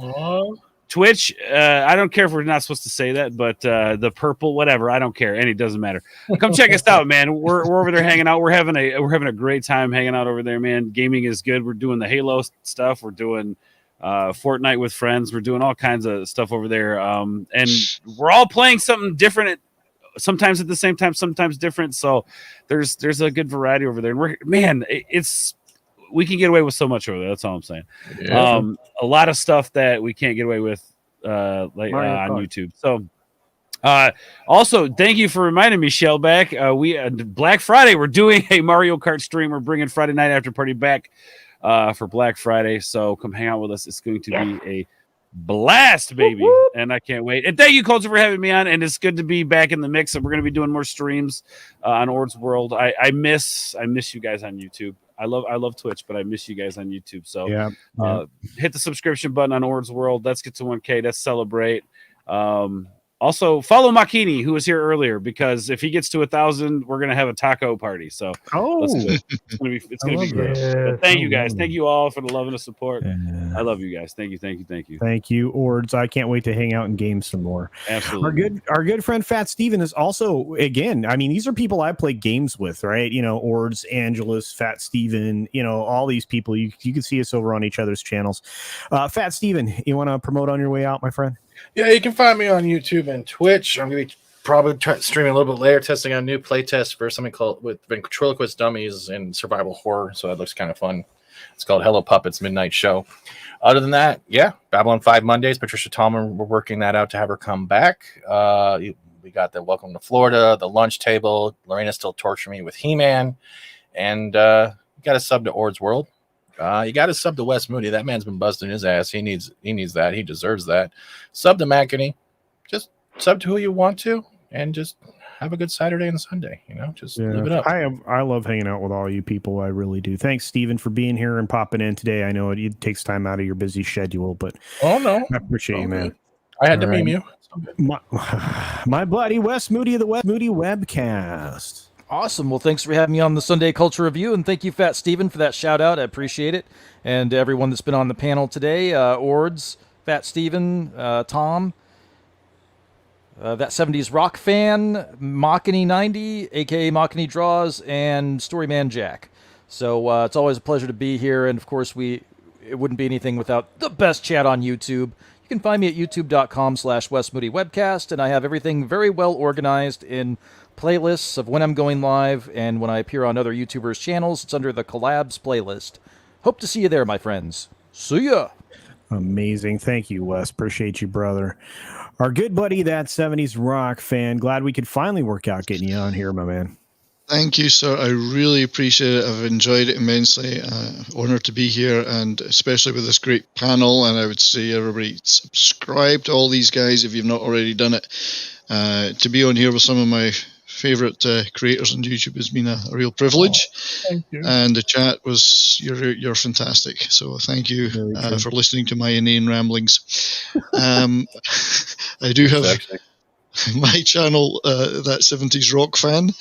Twitch, I don't care if we're not supposed to say that, but the purple, whatever, I don't care. It doesn't matter. Come check us out, man. We're over there hanging out. We're having a great time hanging out over there, man. Gaming is good. We're doing the Halo stuff. We're doing Fortnite with friends. We're doing all kinds of stuff over there, and we're all playing something different. Sometimes at the same time, sometimes different. So there's a good variety over there. And we can get away with so much over there. That's all I'm saying. Yeah. A lot of stuff that we can't get away with on YouTube. So also, thank you for reminding me, Shellback. We Black Friday, we're doing a Mario Kart stream. We're bringing Friday Night After Party back for Black Friday. So come hang out with us. It's going to be a blast, baby. Woo-hoo. And I can't wait. And thank you, Culture, for having me on. And it's good to be back in the mix. And we're going to be doing more streams on Ords World. I miss you guys on YouTube. I love Twitch, but I miss you guys on YouTube. So hit the subscription button on Ords World. Let's get to 1K. Let's celebrate. Also, follow Makini, who was here earlier, because if he gets to 1,000, we're gonna have a taco party. So let's do it. It's gonna be great. But thank you guys. Thank you all for the love and the support. I love you guys. Thank you. Thank you, Ords. I can't wait to hang out and game some more. Absolutely. Our good friend Fat Steven is also, again, I mean, these are people I play games with, right? Ords, Angelus, Fat Steven, all these people. You can see us over on each other's channels. Fat Steven, you want to promote on your way out, my friend? Yeah, you can find me on YouTube and Twitch. I'm going to be probably streaming a little bit later, testing out a new playtest for something called with ventriloquist dummies and survival horror. So that looks kind of fun. It's called Hello Puppets Midnight Show. Other than that, Babylon 5 Mondays. Patricia Tallman, we're working that out to have her come back. We got the Welcome to Florida, the lunch table. Lorena's still torturing me with He-Man. And you got to sub to Ords World. You got to sub to Wes Moody. That man's been busting his ass. He needs that. He deserves that. Sub to Mackany. Just sub to who you want to, and just have a good Saturday and Sunday. Just live it up. I love hanging out with all you people. I really do. Thanks, Steven, for being here and popping in today. I know it takes time out of your busy schedule, but no, I appreciate you, man. I had to meme you. My buddy Wes Moody of the Wes Moody Webcast. Awesome. Well, thanks for having me on the Sunday Culture Review, and thank you, Fat Steven, for that shout-out. I appreciate it. And everyone that's been on the panel today, Ords, Fat Steven, Tom, that 70s rock fan, Machiny90, a.k.a. Machiny Draws, and Storyman Jack. So it's always a pleasure to be here, and, of course, it wouldn't be anything without the best chat on YouTube. You can find me at youtube.com/WesMoodyWebcast, and I have everything very well organized in playlists of when I'm going live, and when I appear on other YouTubers' channels, it's under the Collabs playlist. Hope to see you there, my friends. See ya! Amazing. Thank you, Wes. Appreciate you, brother. Our good buddy, that 70s rock fan. Glad we could finally work out getting you on here, my man. Thank you, sir. I really appreciate it. I've enjoyed it immensely. Honored to be here, and especially with this great panel. And I would say everybody subscribe to all these guys if you've not already done it. To be on here with some of my favorite creators on YouTube has been a real privilege. Thank you. And the chat was you're fantastic. So thank you for listening to my inane ramblings. I do have my channel, that 70s rock fan,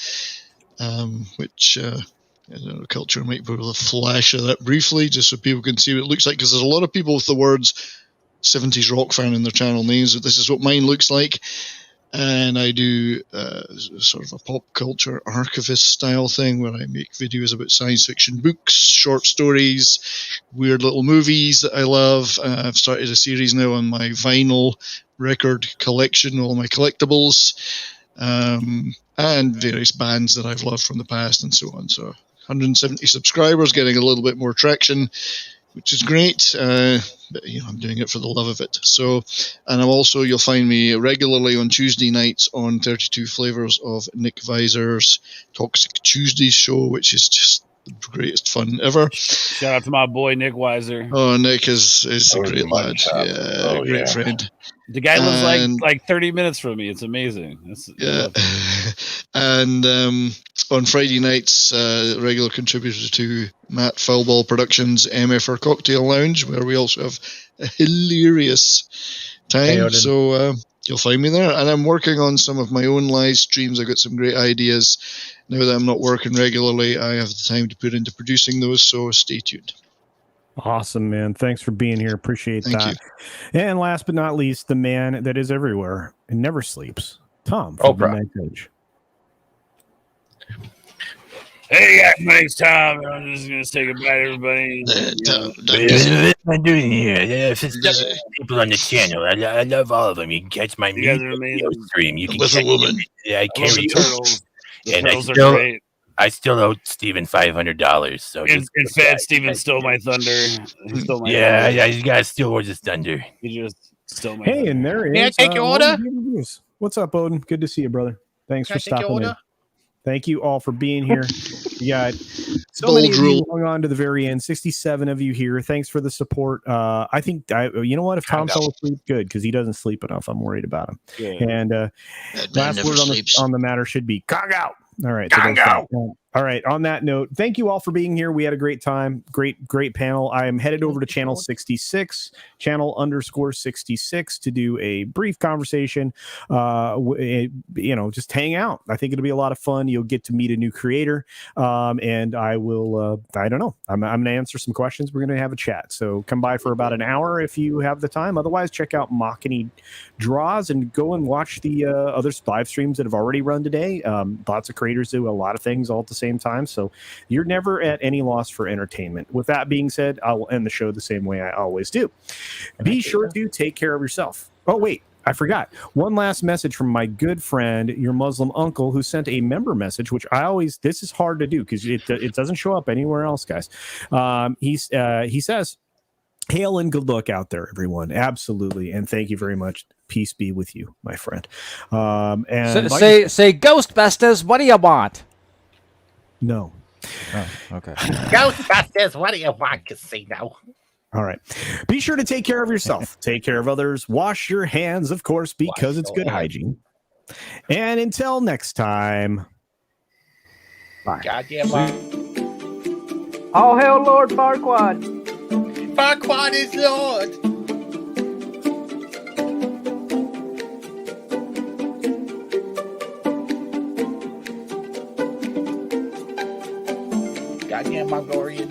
which I don't know, Culture might be able to flash of that briefly, just so people can see what it looks like, because there's a lot of people with the words 70s rock fan in their channel names. This is what mine looks like. And I do sort of a pop culture archivist style thing where I make videos about science fiction books, short stories, weird little movies that I love. I've started a series now on my vinyl record collection, all my collectibles, and various bands that I've loved from the past and so on. So 170 subscribers, getting a little bit more traction, which is great. But I'm doing it for the love of it. So, and I'm also, you'll find me regularly on Tuesday nights on 32 Flavors of Nick Visor's Toxic Tuesdays show, which is just the greatest fun ever. Shout out to my boy Nick Weiser. Oh, Nick is a great lad. Great friend. The guy lives like 30 minutes from me. It's amazing. And on Friday nights, regular contributor to Matt Foulball Productions' MFR Cocktail Lounge, where we also have a hilarious time. So you'll find me there. And I'm working on some of my own live streams. I've got some great ideas. Now that I'm not working regularly, I have the time to put into producing those, so stay tuned. Awesome, man. Thanks for being here. Appreciate that. And last but not least, the man that is everywhere and never sleeps, Tom from Midnight Page. Hey guys, my name's Tom. I'm just gonna say goodbye to everybody. What am I doing here? There's people on the channel. I love all of them. You can catch my video stream. You can with a woman. I carry turtles. And turtles are great. I still owe Steven $500. So in fact, Steven stole my thunder. He stole my thunder. You guys still owe his thunder. He just stole my thunder. And there is. May I take your order? What's up, Odin? Good to see you, brother. Thanks for stopping in. Thank you all for being here. You got so many of you going on to the very end. 67 of you here. Thanks for the support. I think, you know what? If Tom fell asleep, good, because he doesn't sleep enough. I'm worried about him. Yeah. And last word on the matter should be Kong out. All right. All right. On that note, thank you all for being here. We had a great time. Great panel. I am headed over to channel 66, channel_66, to do a brief conversation. Just hang out. I think it'll be a lot of fun. You'll get to meet a new creator. And I will, I don't know. I'm going to answer some questions. We're going to have a chat. So come by for about an hour if you have the time. Otherwise, check out Machiny Draws and go and watch the other live streams that have already run today. Lots of creators do a lot of things all at the same time, so you're never at any loss for entertainment. With that being said, I will end the show the same way I always do. Be sure to take care of yourself. Oh wait, I forgot one last message from my good friend, your Muslim uncle, who sent a member message, which this is hard to do because it doesn't show up anywhere else, guys. He says, hail and good luck out there, everyone. Absolutely. And thank you very much. Peace be with you, my friend. And say Ghostbusters, what do you want? No. Oh, okay. Ghostbusters, what do you want, Casino? All right. Be sure to take care of yourself. Take care of others. Wash your hands, of course, because it's good hygiene. And until next time. Bye. Goddamn. All hail Lord Farquaad. Farquaad is Lord. Goddamn Mongolian.